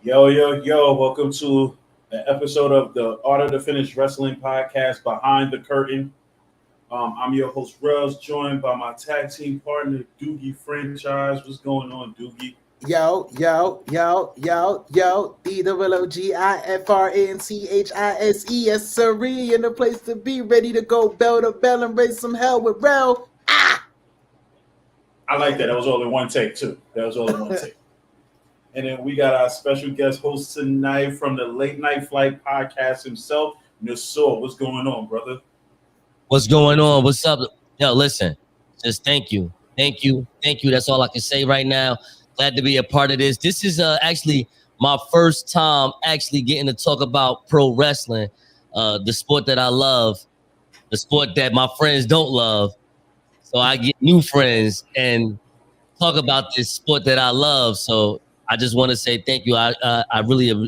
Yo, welcome to an episode of the Art of the Finished Wrestling podcast, Behind the Curtain. I'm your host, Rels, joined by my tag team partner, Doogie Franchise. What's going on, Doogie? Yo, DOOGIFRNCHISE, yes, sirree, in the place to be, ready to go bell to bell and raise some hell with Rel. I like that. That was all in one take, too. And then we got our special guest host tonight from the Late Night Flight podcast himself, Nasor. What's going on, brother? What's going on? What's up? Yo, listen, just thank you. That's all I can say right now. Glad to be a part of this. This is actually my first time actually getting to talk about pro wrestling, the sport that I love, the sport that my friends don't love. So I get new friends and talk about this sport that I love. So I just want to say thank you. I really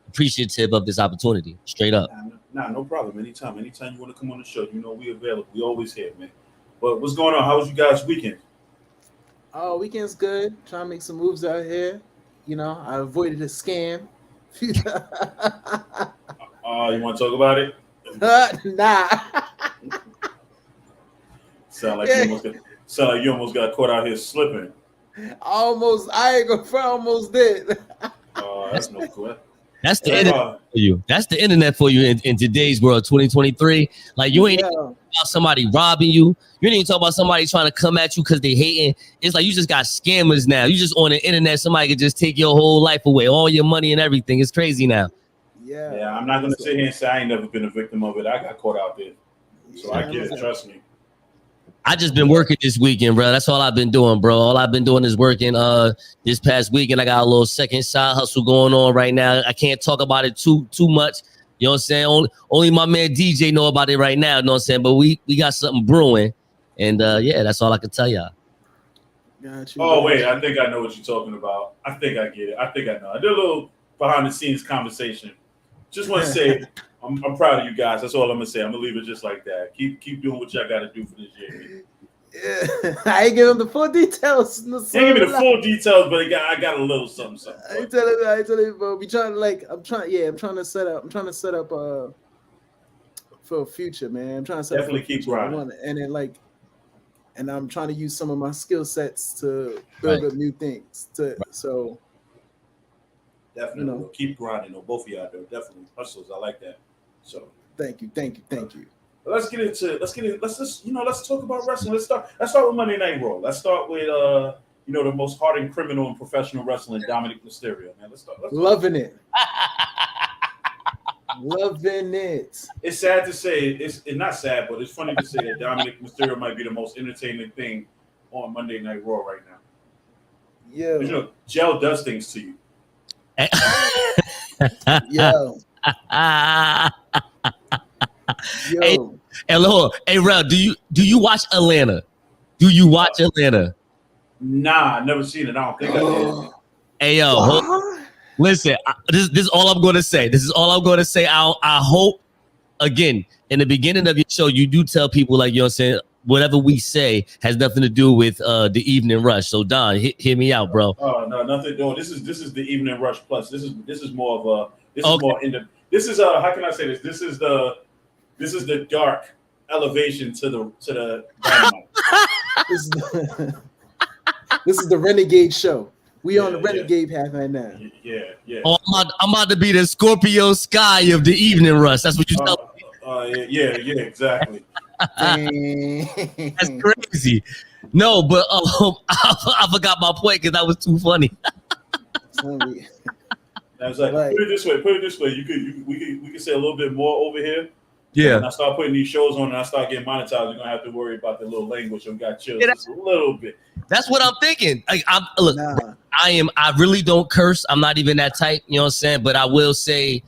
appreciative of this opportunity. Straight up. Nah, no problem. Anytime you want to come on the show, you know we available. We always here, man. But what's going on? How was you guys' weekend? Oh, weekend's good. Trying to make some moves out here. You know, I avoided a scam. You want to talk about it? Nah. Sound like you almost got caught out here slipping. I ain't gonna front, almost did. Oh, that's no good. That's the internet for you. That's the internet for you in today's world, 2023. Like you ain't about somebody robbing you. You ain't even talk about somebody trying to come at you because they hating. It's like you just got scammers now. You just on the internet. Somebody could just take your whole life away, all your money and everything. It's crazy now. Yeah. I'm not gonna sit here and say I ain't never been a victim of it. I got caught out there, so I get it. Trust me. I just been working this weekend, bro. That's all I've been doing, bro. All I've been doing is working. This past weekend, I got a little second side hustle going on right now. I can't talk about it too much. You know what I'm saying? Only my man DJ know about it right now. You know what I'm saying? But we got something brewing, and yeah, that's all I can tell y'all. Wait, I think I know what you're talking about. I think I get it. I think I know. I did a little behind the scenes conversation. Just want to say. I'm proud of you guys. That's all I'm gonna say. I'm gonna leave it just like that. Keep doing what y'all got to do for this year. Yeah, I ain't giving the full details. Ain't give me the full details, but I got a little something. I tell you, bro. We trying to I'm trying to set up for a future, man. I'm trying to set definitely up keep grinding. And I'm trying to use some of my skill sets to build up new things. So definitely keep grinding. Both of y'all do definitely hustles. I like that. So thank you. But let's talk about wrestling. Let's start with Monday Night Raw. Let's start with the most hardened criminal in professional wrestling, Dominic Mysterio. Man, let's start. Loving it. Loving it. It's sad to say, it's not sad, but it's funny to say that Dominic Mysterio might be the most entertaining thing on Monday Night Raw right now. Yeah. Gel does things to you. Yo. Hey, Lord. Hey, Rel, do you watch Atlanta? Nah, I never seen it. I don't think I did. Hey, yo, listen. This is all I'm going to say. I hope, again, in the beginning of your show, you do tell people, like, you know what I'm saying, whatever we say has nothing to do with the evening rush. So Don, hear me out, bro. Oh no, nothing. No, this is the evening rush plus. This is more of a. This is more in the. This is how can I say this? This is the dark elevation to the dynamite. This is the Renegade show. We on the Renegade path right now. Yeah. Oh, I'm about to be the Scorpio Sky of the evening rush. That's what you tell me. Yeah, exactly. That's crazy. No, but I forgot my point because that was too funny. I was like, put it this way. We could say a little bit more over here. Yeah. And I start putting these shows on and I start getting monetized. You're gonna have to worry about the little language. We got chills just a little bit. That's what I'm thinking. Like, I really don't curse. I'm not even that type. You know what I'm saying? But I will say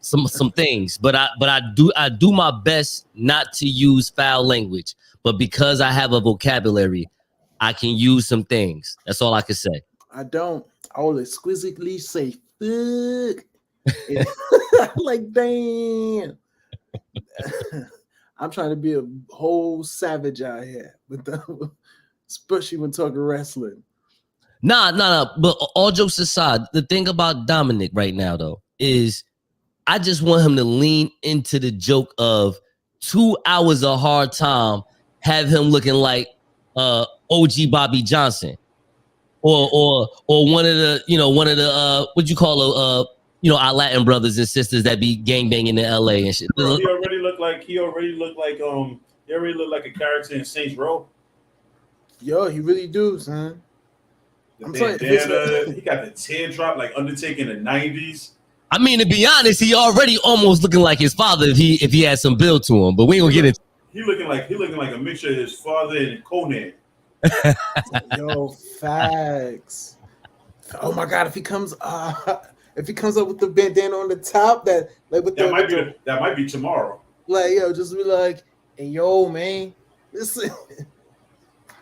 some things. But I do my best not to use foul language. But because I have a vocabulary, I can use some things. That's all I can say. I don't. I will exquisitely say fuck. Like, damn. I'm trying to be a whole savage out here, especially when talking wrestling. Nah. But all jokes aside, the thing about Dominic right now, though, is I just want him to lean into the joke of 2 hours of hard time, have him looking like OG Bobby Johnson, or one of the what you call our Latin brothers and sisters that be gangbanging in LA and shit. Bro, he already looked like a character in Saints Row. Yo, he really do, son. I'm bandana, he got the teardrop like Undertaker in the 90s. I mean, to be honest, he already almost looking like his father if he had some build to him. But we ain't gonna get into. He looking like a mixture of his father and Conan. Yo, facts. Oh my God, if he comes up with the bandana on the top, that might be tomorrow. Like, yo, just be like, hey, yo, man, listen.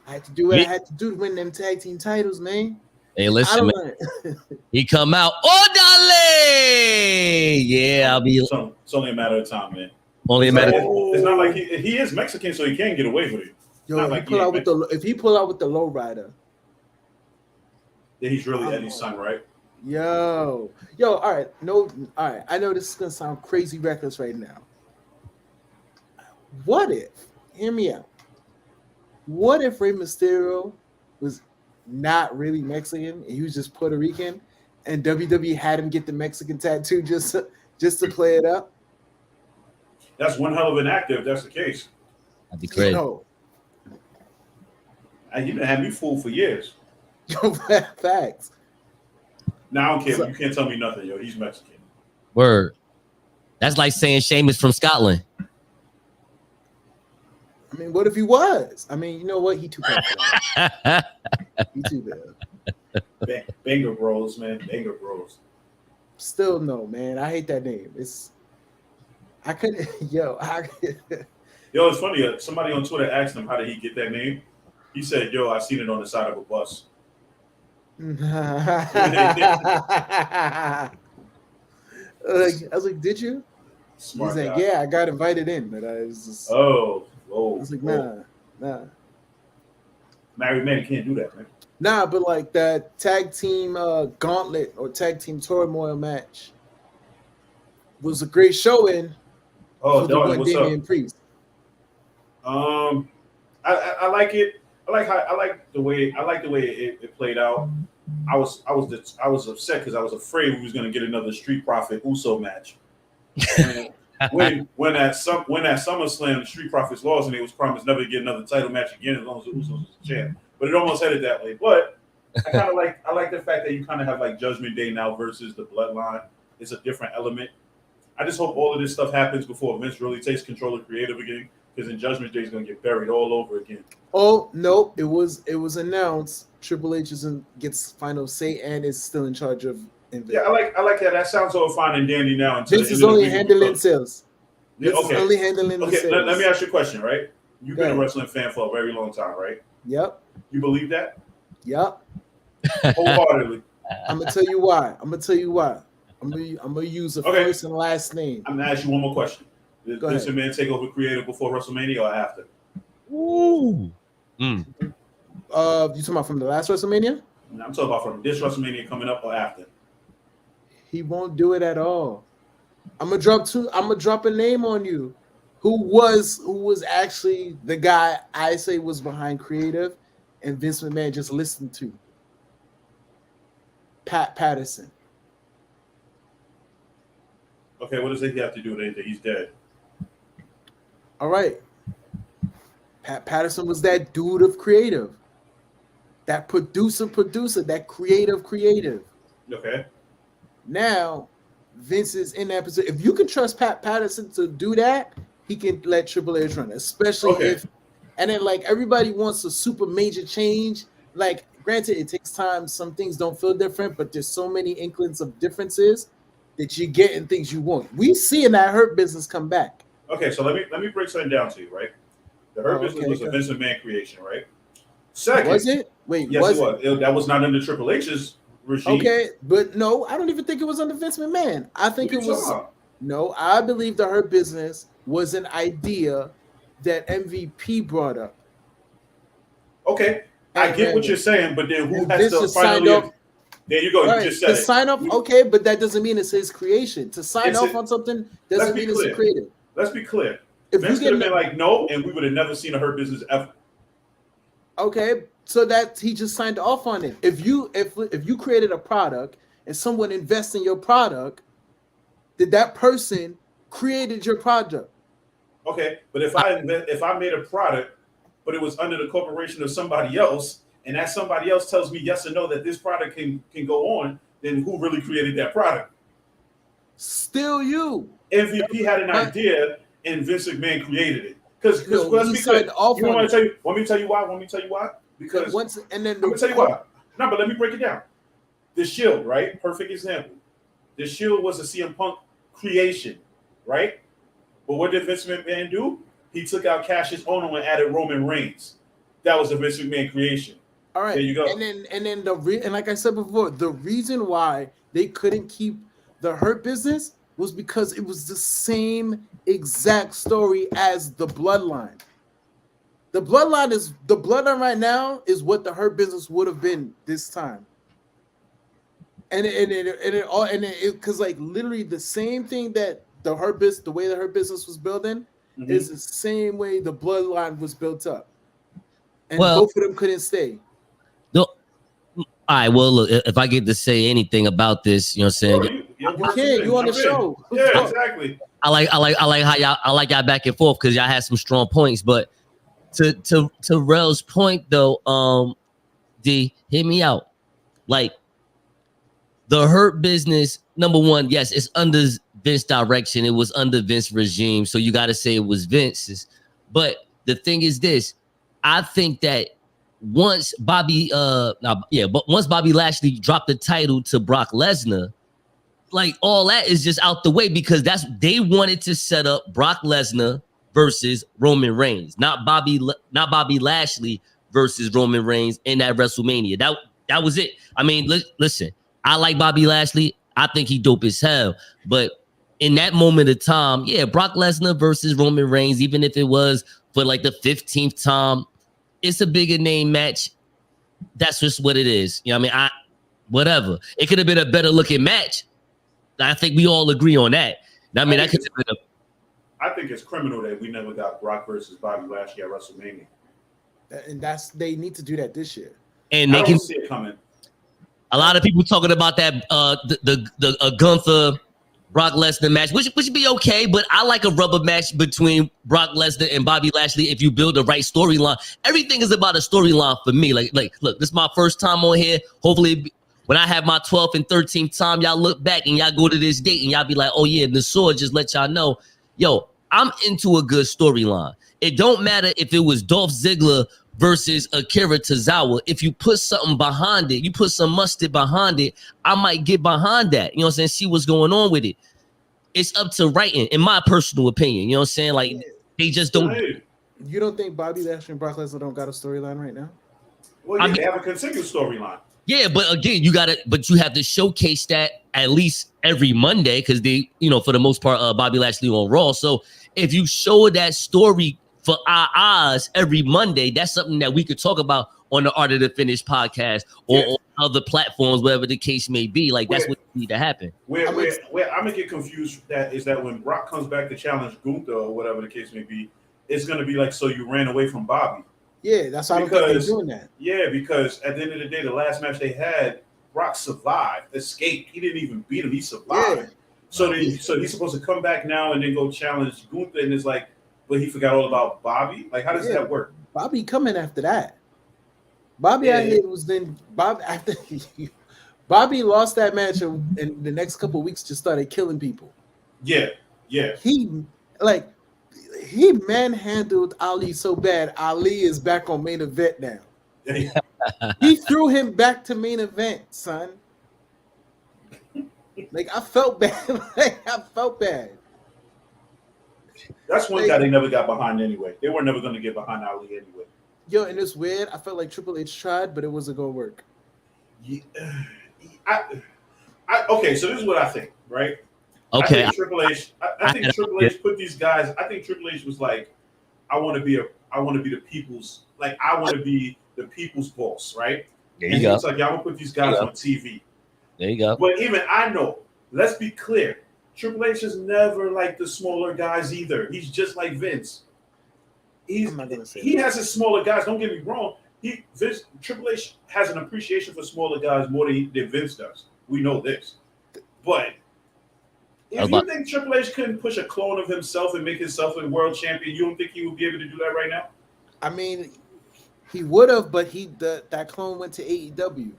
I had to do what I had to do to win them tag team titles, man. Hey, listen, man. He come out. Oh, dale! Yeah, I'll be. It's only a matter of time, man. Only a matter. It's not like he is Mexican, so he can't get away with it. Yo, if he pull out with the low rider, then he's really Eddie's son, right? Yo, all right. No, all right. I know this is gonna sound crazy reckless right now. What if? Hear me out. What if Rey Mysterio was not really Mexican and he was just Puerto Rican, and WWE had him get the Mexican tattoo just to play it up? That's one hell of an actor if that's the case. That'd be crazy. You done had me fooled for years. Yo, facts. Now I don't care. You can't tell me nothing, yo. He's Mexican. Word. That's like saying Sheamus from Scotland. I mean, what if he was? I mean, you know what? He too bad. He too bad. Banger Bros, man. Banger Bros. Still no, man. I hate that name. I couldn't. Yo, it's funny. Somebody on Twitter asked him how did he get that name. He said, "Yo, I seen it on the side of a bus." I was like, "Did you?" Smart He's like, guy. "Yeah, I got invited in, but I was just." I was like, "Nah." Married men can't do that, man. Nah, but like that tag team gauntlet or tag team turmoil match was a great showing. Oh, Dalton, what's Damian up? Priest. I like it. I like the way it played out. I was upset because I was afraid we was gonna get another Street Profit Uso match. when at SummerSlam the Street Profits lost and it was promised never to get another title match again as long as the Usos was the champ. But it almost headed that way. But I like the fact that you kind of have like Judgment Day now versus the Bloodline. It's a different element. I just hope all of this stuff happens before Vince really takes control of creative again, because then Judgment Day is going to get buried all over again. Oh no! It was announced Triple H gets final say and is still in charge of. Yeah, I like that. That sounds all fine and dandy now. This is only handling sales. Yeah, okay. Only handling the sales. Let me ask you a question, right? You've been a wrestling fan for a very long time, right? Yep. You believe that? Yep. Wholeheartedly. I'm gonna tell you why. I'm gonna use a first and last name. I'm gonna ask you one more question. Did Vince McMahon take over creative before WrestleMania or after? Ooh. You talking about from the last WrestleMania? No, I'm talking about from this WrestleMania coming up or after. He won't do it at all. I'm gonna drop a name on you. Who was actually the guy I say was behind creative, and Vince McMahon just listened to? Pat Patterson. Okay, what does he have to do with anything? He's dead. All right. Pat Patterson was that dude of creative. That producer, that creative. Okay. Now, Vince is in that position. If you can trust Pat Patterson to do that, he can let Triple H run, especially if. And then, like, everybody wants a super major change. Like, granted, it takes time. Some things don't feel different, but there's so many inklings of differences that you get in things you want. We see in that Hurt Business come back. Okay, so let me break something down to you, right? The Hurt Business was a Vince McMahon creation, right? Second, was it? Wait, yes, it was. That was not under Triple H's regime. Okay, but no, I don't even think it was under Vince McMahon. I think it was. No, I believe the Hurt Business was an idea that MVP brought up. Okay, I get what you're saying, but then who And has Vince to just finally? signed off. There you go. Right. You just said to it. sign off, okay, but that doesn't mean it's his creation. To sign It's off a- on something let's doesn't be mean it's clear. creative. Let's be clear. If Vince you could have get been like, no, and we would have never seen a Hurt Business ever. okay, so that he just signed off on it. If you created a product and someone invests in your product, did that person created your product? Okay, but if I made a product, but it was under the corporation of somebody else, and that somebody else tells me yes or no that this product can go on, then who really created that product? Still you. MVP had an idea, and Vince McMahon created it. Because let's be clear. Want me to tell you why? Because I'm gonna tell you why. No, but let me break it down. The Shield, right? Perfect example. The Shield was a CM Punk creation, right? But what did Vince McMahon do? He took out Cassius Ohno and added Roman Reigns. That was a Vince McMahon creation. All right. There you go. And then and like I said before, the reason why they couldn't keep the Hurt Business was because it was the same exact story as the Bloodline. The Bloodline right now is what the Hurt Business would have been this time. And it because like literally the same thing that the way the Hurt Business was building is the same way the Bloodline was built up. And both of them couldn't stay. No. All right. Well, look, if I get to say anything about this, you know what I'm saying? You on the show. Yeah, exactly. I like how y'all back and forth because y'all had some strong points. But to Rel's point though, D, hear me out. Like the Hurt Business, number one, yes, it's under Vince direction. It was under Vince regime. So you got to say it was Vince's. But the thing is this, I think that once Bobby Lashley dropped the title to Brock Lesnar, like all that is just out the way because they wanted to set up Brock Lesnar versus Roman Reigns, not Bobby Lashley versus Roman Reigns in that WrestleMania. That was it. I mean, listen, I like Bobby Lashley. I think he dope as hell. But in that moment of time, yeah, Brock Lesnar versus Roman Reigns, even if it was for like the 15th time, it's a bigger name match. That's just what it is. You know what I mean? Whatever. It could have been a better looking match. I think we all agree on that. I mean, I think it's criminal that we never got Brock versus Bobby Lashley at WrestleMania. And they need to do that this year. And they can see it coming. A lot of people talking about that the Gunther Brock Lesnar match, which would be okay, but I like a rubber match between Brock Lesnar and Bobby Lashley if you build the right storyline. Everything is about a storyline for me. Like, look, this is my first time on here. Hopefully, when I have my 12th and 13th time, y'all look back and y'all go to this date and y'all be like, oh yeah, the sword just let y'all know, yo, I'm into a good storyline. It don't matter if it was Dolph Ziggler versus Akira Tozawa. If you put something behind it, you put some mustard behind it, I might get behind that. You know what I'm saying? See what's going on with it. It's up to writing, in my personal opinion. You know what I'm saying? Like, they just don't. You don't think Bobby Lashley and Brock Lesnar don't got a storyline right now? Well, they have a continuous storyline. Yeah, but again, you have to showcase that at least every Monday because they, for the most part, Bobby Lashley on Raw. So if you show that story for our eyes every Monday, that's something that we could talk about on the Art of the Finish podcast or on other platforms, whatever the case may be. Like, that's what needs to happen. Where I'm gonna get confused is that when Brock comes back to challenge Gunther or whatever the case may be, it's gonna be like, so you ran away from Bobby. Yeah, that's how they're doing that. Yeah, because at the end of the day, the last match they had, Brock survived, escaped. He didn't even beat him; he survived. Yeah. So he's supposed to come back now and then go challenge Gunther, and it's like, but he forgot all about Bobby. Like, how does that work? Bobby coming after that. Bobby after Bobby lost that match, and the next couple of weeks just started killing people. Yeah. He manhandled Ali so bad. Ali is back on main event now. He threw him back to main event, son. Like, I felt bad. That's one guy they never got behind anyway. They were never going to get behind Ali anyway. Yo, and it's weird. I felt like Triple H tried, but it wasn't going to work. Yeah, okay, so this is what I think, right? Okay. I think Triple H put these guys. I think Triple H was like, I want to be the people's. Like, I want to be the people's boss, right? There And you go. it's like, y'all gonna put these guys on TV. There you go. But even I know, let's be clear, Triple H is never like the smaller guys either. He's just like Vince. He has his smaller guys. Don't get me wrong. Triple H has an appreciation for smaller guys more than Vince does. We know this. But if you think Triple H couldn't push a clone of himself and make himself a world champion, you don't think he would be able to do that right now? I mean, he would have, but that clone went to AEW.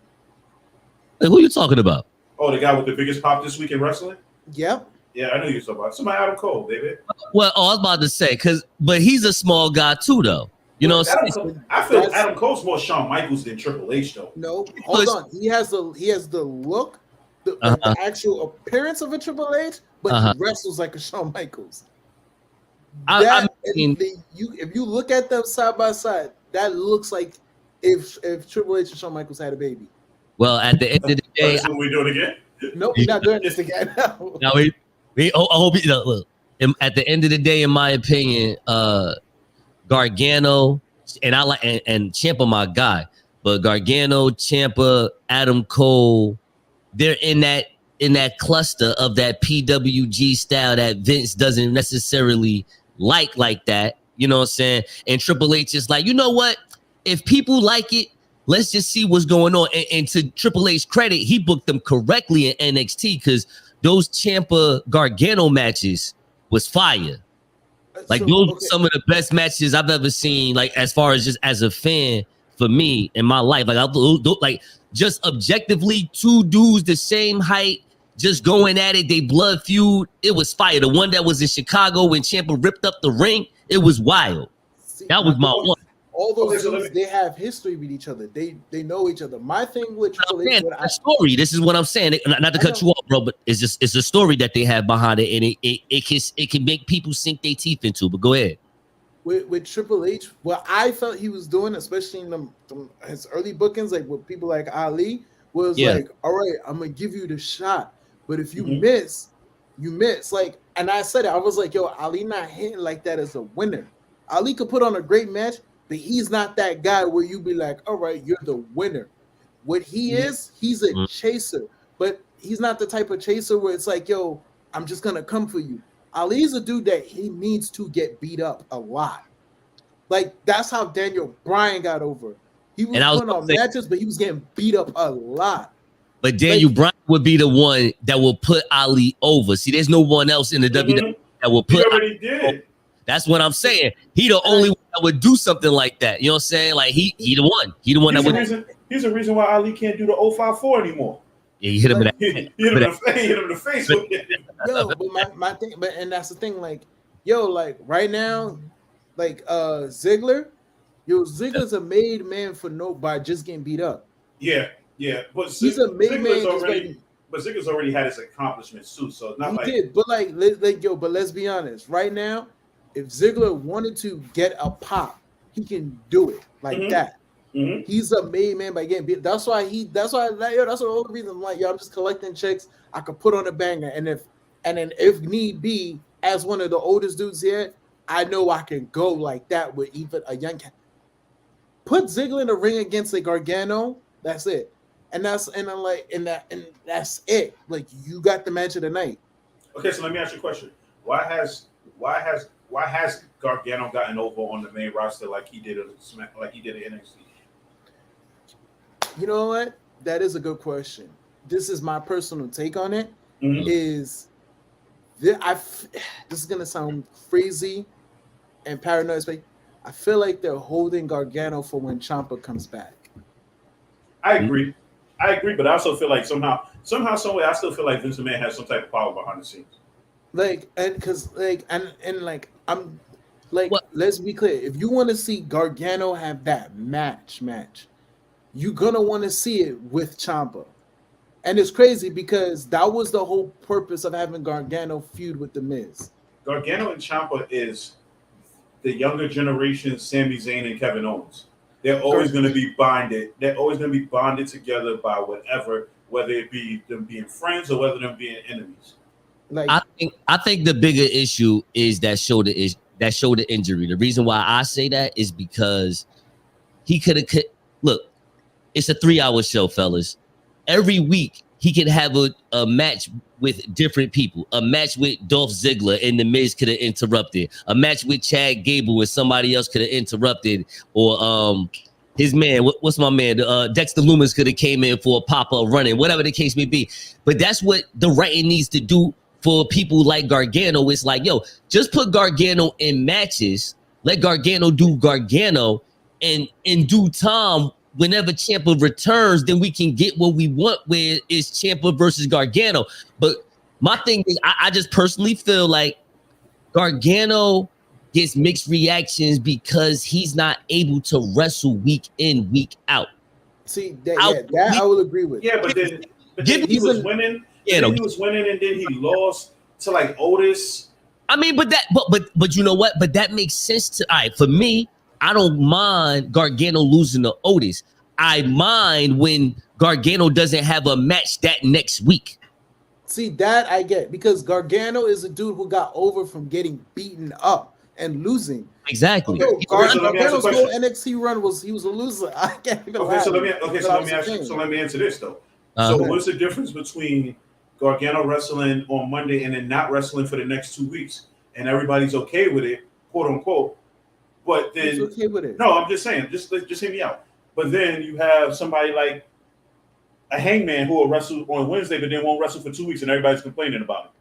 Hey, who are you talking about? Oh, the guy with the biggest pop this week in wrestling? Yep. Yeah, I know you're talking about. Somebody Adam Cole, baby. Well, I was about to say, but he's a small guy too, though. You know, I feel Adam Cole's more Shawn Michaels than Triple H, though. No, hold on. He has the look, the actual appearance of a Triple H, but he wrestles like a Shawn Michaels. If you look at them side by side, that looks like if Triple H and Shawn Michaels had a baby. Well, at the end of the day, so we doing it again? Nope, we're not doing this again. No. Now I hope you know. Look, at the end of the day, in my opinion, Gargano and I like and Ciampa, my guy, but Gargano, Ciampa, Adam Cole, they're in that cluster of that PWG style that Vince doesn't necessarily like that. You know what I'm saying? And Triple H is like, you know what? If people like it, let's just see what's going on. And to Triple H's credit, he booked them correctly in NXT because those Ciampa Gargano matches was fire. Like those were some of the best matches I've ever seen. Like as far as just as a fan for me in my life, like just objectively, two dudes the same height, just going at it. They blood feud. It was fire. The one that was in Chicago when Ciampa ripped up the ring, it was wild. That was my one. All those dudes, they have history with each other. They know each other. My thing with Triple H, story. This is what I'm saying. Not to cut you off, bro, but it's a story that they have behind it, and it can make people sink their teeth into. But go ahead. With Triple H, what I felt he was doing, especially in his early bookings, like with people like Ali, was like, all right, I'm gonna give you the shot, but if you miss, you miss. Like, and I said it, I was like, yo, Ali not hitting like that as a winner. Ali could put on a great match, but he's not that guy where you be like, all right, you're the winner. What he is, he's a chaser, but he's not the type of chaser where it's like, yo, I'm just gonna come for you. Ali's a dude that he needs to get beat up a lot. Like that's how Daniel Bryan got over. He was putting on matches, but he was getting beat up a lot. But Daniel Bryan would be the one that will put Ali over. See, there's no one else in the WWE that will put. He already did. Over. That's what I'm saying. He the only one that would do something like that. You know what I'm saying? Like he the one. He the one that would. Here's a reason why Ali can't do the 054 anymore. Yeah, he hit him in the face. Yo, but my thing, and that's the thing. Like, yo, like right now, like Ziggler's a made man by just getting beat up. Yeah, but he's a made man. But Ziggler's already had his accomplishments too, so it's not he did. But but let's be honest. Right now, if Ziggler wanted to get a pop, he can do it like that. He's a made man by getting beat. That's why that's the only reason I'm like, yo, I'm just collecting checks. I could put on a banger, and then if need be, as one of the oldest dudes here, I know I can go like that with even a young cat. Put Ziggler in the ring against a Gargano. That's it. And that's it. Like you got the match of the night. Okay, so let me ask you a question. Why has Gargano gotten over on the main roster like he did at NXT? You know what? That is a good question. This is my personal take on it. This is gonna sound crazy and paranoid, but I feel like they're holding Gargano for when Ciampa comes back. I agree, but I also feel like somehow, some way, I still feel like Vince McMahon has some type of power behind the scenes. Like, and because I'm like, let's be clear. If you want to see Gargano have that match, you're gonna want to see it with Ciampa. And it's crazy because that was the whole purpose of having Gargano feud with The Miz. Gargano and Ciampa is the younger generation, Sami Zayn and Kevin Owens. They're always going to be bonded. They're always going to be bonded together by whatever, whether it be them being friends or whether them being enemies. Like I think the bigger issue is that shoulder injury. The reason why I say that is because he could have look, it's a 3-hour show, fellas. Every week he could have a match with different people. A match with Dolph Ziggler and The Miz could have interrupted. A match with Chad Gable and somebody else could have interrupted. Or his man, what's my man? Dexter Lumis could have came in for a pop-up running, whatever the case may be. But that's what the writing needs to do for people like Gargano. It's like, yo, just put Gargano in matches. Let Gargano do Gargano. And in due time, whenever Ciampa returns, then we can get what we want, where it's Ciampa versus Gargano. But my thing is, I just personally feel like Gargano gets mixed reactions because he's not able to wrestle week in, week out. See, that I will agree with. Yeah, but then he was winning. He was winning, and then he lost to like Otis. I mean, but you know what? But that makes sense to. All right, for me, I don't mind Gargano losing to Otis. I mind when Gargano doesn't have a match that next week. See, that I get, because Gargano is a dude who got over from getting beaten up and losing. Exactly. Okay, Gargano's whole NXT run was he was a loser. I can't even lie. So let me answer this though. So what's the difference between Gargano wrestling on Monday and then not wrestling for the next 2 weeks, and everybody's okay with it, quote unquote? But then, he's okay with it. No, I'm just saying, just hear me out. But then you have somebody like a Hangman who will wrestle on Wednesday, but then won't wrestle for 2 weeks, and everybody's complaining about it.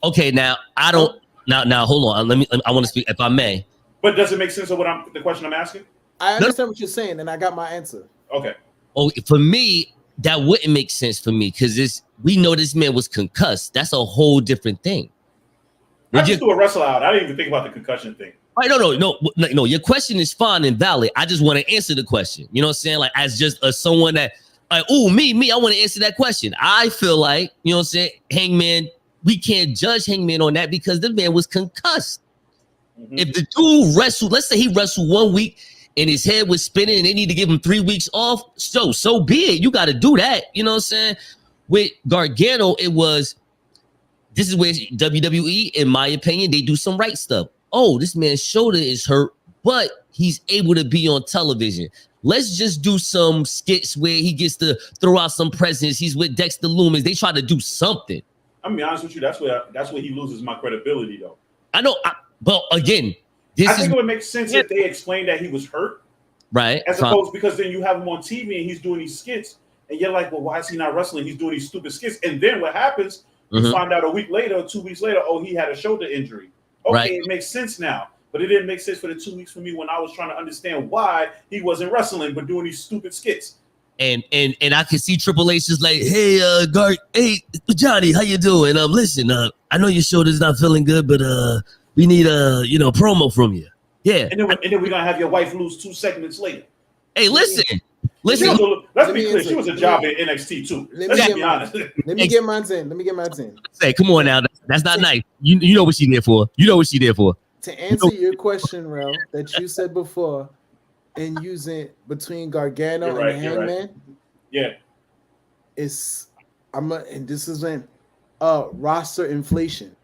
Okay, now I don't. Now hold on. I want to speak, if I may. But does it make sense of the question I'm asking? I understand what you're saying, and I got my answer. Okay. Oh, for me, that wouldn't make sense for me because we know this man was concussed. That's a whole different thing. I just threw a wrestle out. I didn't even think about the concussion thing. Right, no. Your question is fine and valid. I just want to answer the question. You know what I'm saying? Like, as just someone that, like, me, I want to answer that question. I feel like, you know what I'm saying, Hangman, we can't judge Hangman on that because the man was concussed. Mm-hmm. If the dude wrestled, let's say he wrestled 1 week and his head was spinning and they need to give him 3 weeks off, so be it. You got to do that. You know what I'm saying? With Gargano, this is where WWE, in my opinion, they do some right stuff. Oh, this man's shoulder is hurt, but he's able to be on television. Let's just do some skits where he gets to throw out some presents. He's with Dexter Lumis. They try to do something. I'm gonna be honest with you. That's where he loses my credibility, though. I know, but again, I think it would make sense if they explained that he was hurt, right? As opposed, because then you have him on TV and he's doing these skits, and you're like, well, why is he not wrestling? He's doing these stupid skits, and then what happens? You find out a week later, 2 weeks later, oh, he had a shoulder injury. Okay, right. It makes sense now, but it didn't make sense for the 2 weeks for me when I was trying to understand why he wasn't wrestling but doing these stupid skits. And I can see Triple H is like, hey, Johnny, how you doing? Listen, I know your shoulder's not feeling good, but we need a promo from you. Yeah. And then we're gonna have your wife lose 2 segments later. Hey, listen. Let's be clear. She was a job at NXT too. Let's be honest. Let me get mine in. Say, come on now. That's not nice. You know what she's there for. To answer your question, Rel, that you said before, and using between Gargano and Hangman, right. Yeah, and this is when roster inflation.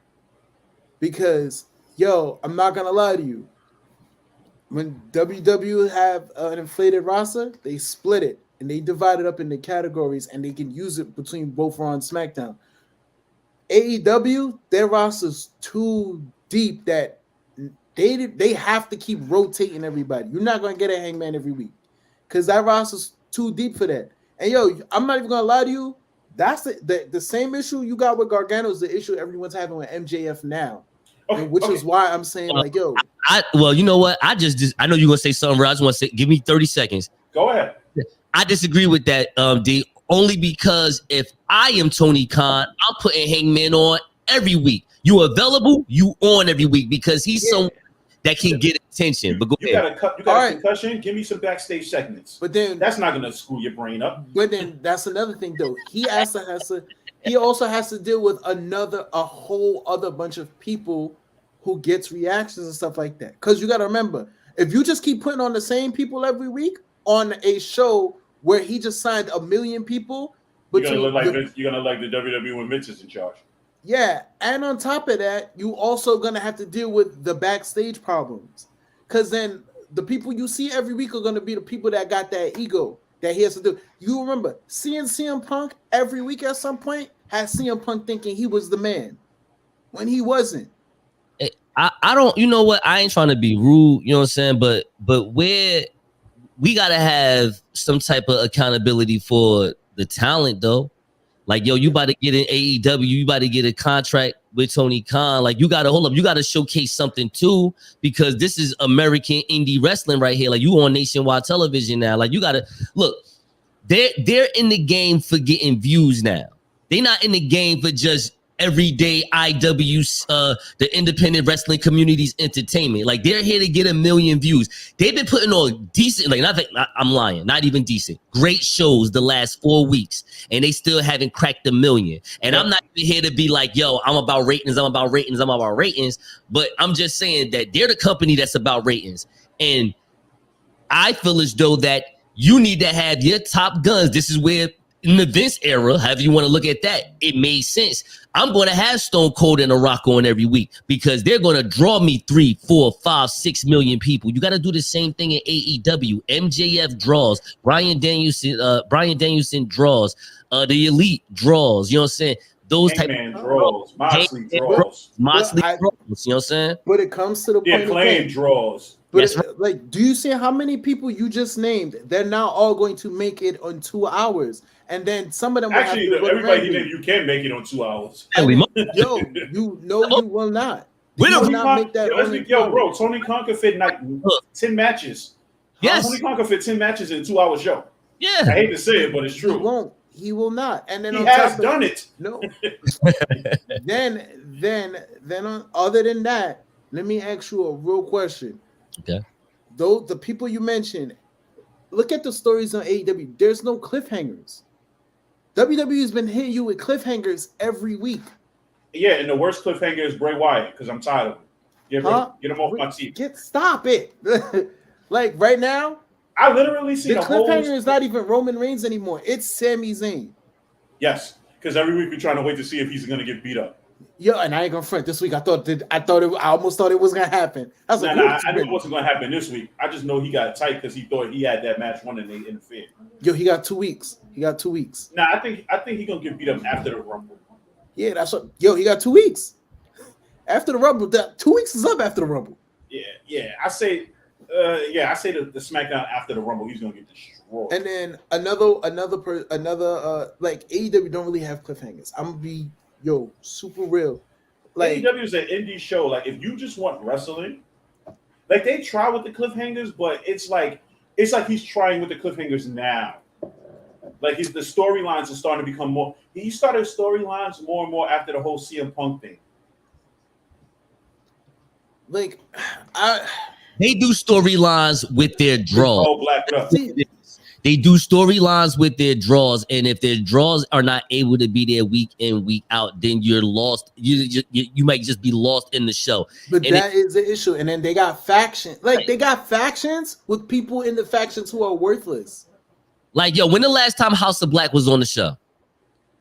Because I'm not gonna lie to you. When WWE have an inflated roster, they split it and they divide it up into categories, and they can use it between both Raw and SmackDown. AEW, their roster's too deep that they have to keep rotating everybody. You're not going to get a Hangman every week because that roster's too deep for that. And I'm not even going to lie to you. That's the same issue you got with Gargano is the issue everyone's having with MJF now. Which is why I'm saying, well, you know what? I know you're gonna say something, but I just want to say, give me 30 seconds. Go ahead. I disagree with that, D. Only because if I am Tony Khan, I'm putting Hangman on every week. You available? You on every week because he's someone that can get attention. But go ahead. You got a concussion. Give me some backstage segments. But then that's not gonna screw your brain up. But then that's another thing, though. He also has to deal with a whole other bunch of people who gets reactions and stuff like that. Because you got to remember, if you just keep putting on the same people every week on a show where he just signed 1 million people, you're gonna look like the WWE when Mitch is in charge. Yeah, and on top of that, you also gonna have to deal with the backstage problems. Because then the people you see every week are going to be the people that got that ego that he has to do. You remember seeing CM Punk every week at some point had CM Punk thinking he was the man when he wasn't. I don't, you know what? I ain't trying to be rude, you know what I'm saying? But where we gotta have some type of accountability for the talent, though. Like, yo, you about to get an AEW, you about to get a contract with Tony Khan. Like, you gotta hold up, you gotta showcase something too, because this is American indie wrestling right here. Like, you on nationwide television now. Like, you gotta look. They're in the game for getting views now. They're not in the game for just everyday IW, the independent wrestling community's entertainment. Like, they're here to get 1 million views. They've been putting on decent, like, I'm lying, not even decent, great shows the last 4 weeks, and they still haven't cracked 1 million. And I'm not even here to be like, yo, I'm about ratings, but I'm just saying that they're the company that's about ratings. And I feel as though that you need to have your top guns. This is where, in the Vince era, however you want to look at that, it made sense. I'm going to have Stone Cold and The Rock on every week because they're going to draw me 3, 4, 5, 6 million people. You got to do the same thing in AEW. MJF draws, Bryan Danielson draws, the Elite draws. You know what I'm saying? Those type of draws, Moxley draws, you know what I'm saying? But it comes to the point. Acclaim draws. But like, do you see how many people you just named? They're now all going to make it on 2 hours, and then some of them actually everybody you can make it on 2 hours. Yo, you will not. We don't make that. Bro, Tony Khan could fit like 10 matches. Yes, Tony Khan could fit 10 matches in a 2 hour show. Yeah, I hate to say it, but it's true. He will not. And then he has done it. No. then other than that, let me ask you a real question. Okay. Though the people you mentioned, look at the stories on AEW. There's no cliffhangers. WWE has been hitting you with cliffhangers every week. Yeah, and the worst cliffhanger is Bray Wyatt because I'm tired of him. Get him off my team. Stop it. Like right now, I literally see the cliffhanger is not even Roman Reigns anymore. It's Sami Zayn. Yes, because every week we're trying to wait to see if he's going to get beat up. Yo, and I ain't gonna front. This week I almost thought it was gonna happen. I was like, I knew it wasn't gonna happen this week. I just know he got tight because he thought he had that match won and they interfered. Yo, he got 2 weeks. Nah, I think he's gonna get beat up after the Rumble. Yeah, that's what. Yo, he got 2 weeks after the Rumble. 2 weeks is up after the Rumble. Yeah. I say the SmackDown after the Rumble, he's gonna get destroyed. And then another like AEW don't really have cliffhangers. I'm gonna be super real. Like AEW is an indie show. Like if you just want wrestling, like they try with the cliffhangers, but it's like he's trying with the cliffhangers now. Like the storylines are starting to become more. He started storylines more and more after the whole CM Punk thing. Like they do storylines with their draws. Oh, blacked up. They do storylines with their draws, and if their draws are not able to be there week in, week out, then you're lost. You might just be lost in the show. But that is the issue. And then they got factions. Like they got factions with people in the factions who are worthless. Like, yo, when the last time House of Black was on the show?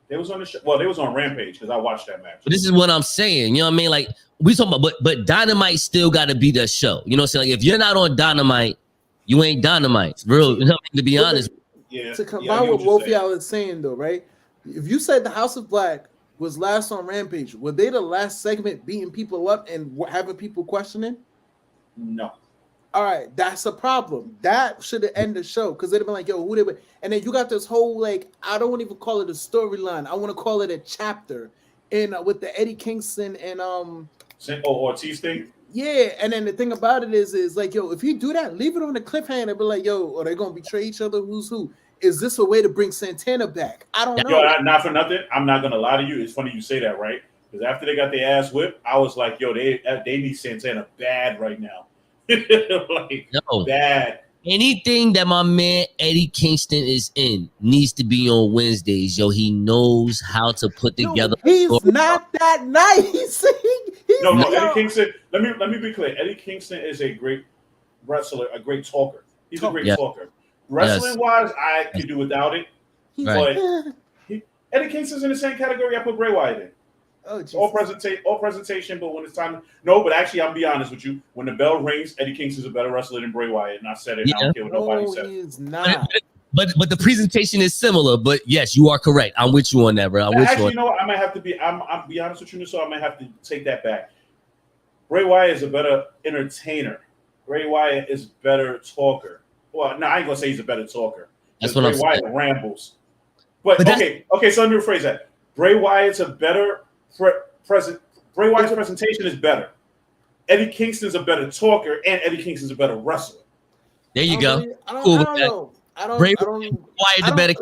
They was on the show. Well, they was on Rampage because I watched that match. But this is what I'm saying. You know what I mean? Like we talking about, but Dynamite still got to be the show. You know what I'm saying? Like if you're not on Dynamite, you ain't Dynamite. Real, to be honest. Yeah. To combine what both y'all is saying though, right? If you said the House of Black was last on Rampage, were they the last segment beating people up and having people questioning? No. All right, that's a problem. That should have ended the show because they'd have been like, yo, who they were? And then you got this whole like, I don't want to even call it a storyline. I want to call it a chapter in with the Eddie Kingston and Ortiz thing. Yeah, and then the thing about it is like, yo, if you do that, leave it on the cliffhanger. Be like, yo, are they gonna betray each other? Who's who? Is this a way to bring Santana back? I don't know. Yo, not for nothing. I'm not gonna lie to you. It's funny you say that, right? Because after they got their ass whipped, I was like, yo, they need Santana bad right now. Bad. Anything that my man Eddie Kingston is in needs to be on Wednesdays. Yo, he knows how to put together. He's not that nice. No, Eddie Kingston. Let me be clear. Eddie Kingston is a great wrestler, a great talker. He's a great talker. Wrestling wise, I could do without it. Right. But Eddie Kingston's in the same category I put Bray Wyatt in. Oh, Jesus. All presentation, but when it's time, no. But actually, I'll be honest with you. When the bell rings, Eddie Kingston's a better wrestler than Bray Wyatt, and I said it. And I don't care what nobody said. He is not. But the presentation is similar. But yes, you are correct. I'm with you on that, bro. You know what? I might have to be. I'll be honest with you, so I might have to take that back. Bray Wyatt is a better entertainer. Bray Wyatt is a better talker. Well, no, I ain't gonna say he's a better talker. That's what I'm saying. Bray Wyatt rambles. But okay. So let me rephrase that. Bray Wyatt's a better Bray Wyatt's presentation is better. Eddie Kingston's a better talker, and Eddie Kingston's a better wrestler. There you go. I don't know. Wyatt's a better.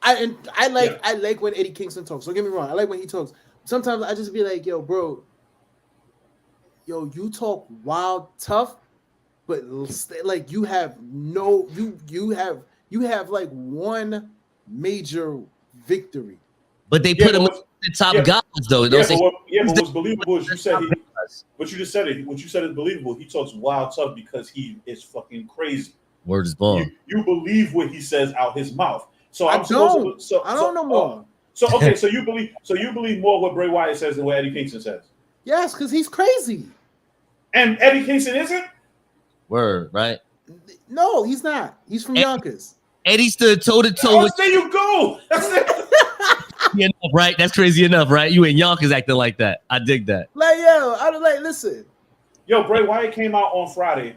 I like when Eddie Kingston talks. Don't get me wrong. I like when he talks. Sometimes I just be like, yo, bro, you talk wild tough, but like you have like one major victory. But they put him in the top guys, though. But what's believable is you said but you just said it. What you said is believable. He talks wild tough because he is fucking crazy. Word is born. You believe what he says out his mouth. So I don't know more. So you believe more what Bray Wyatt says than what Eddie Kingston says. Yes, because he's crazy. And Eddie Kingston isn't? Word, right? No, he's not. He's from Yonkers. Eddie stood toe to toe with. There you go. That's it. Enough, right? That's crazy enough, right? You in Yonkers acting like that. I dig that. Like, yo, I don't like. Listen. Yo, Bray Wyatt came out on Friday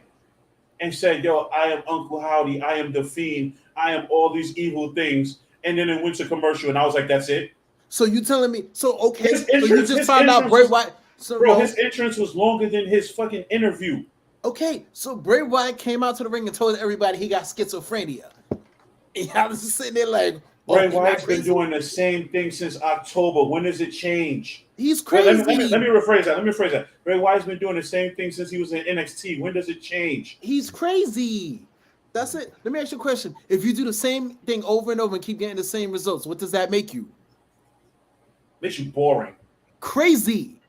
and said, "Yo, I am Uncle Howdy. I am the Fiend. I am all these evil things." And then it went to commercial, and I was like, "That's it." So you telling me? So okay, you just found out Bray Wyatt. So his entrance was longer than his fucking interview. Okay, so Bray Wyatt came out to the ring and told everybody he got schizophrenia. And I was just sitting there like, Bray Wyatt's been doing the same thing since October. When does it change? He's crazy. Let me rephrase that. Bray Wyatt's been doing the same thing since he was in NXT. When does it change? He's crazy. That's it. Let me ask you a question. If you do the same thing over and over and keep getting the same results, what does that make you? Makes you boring. Crazy.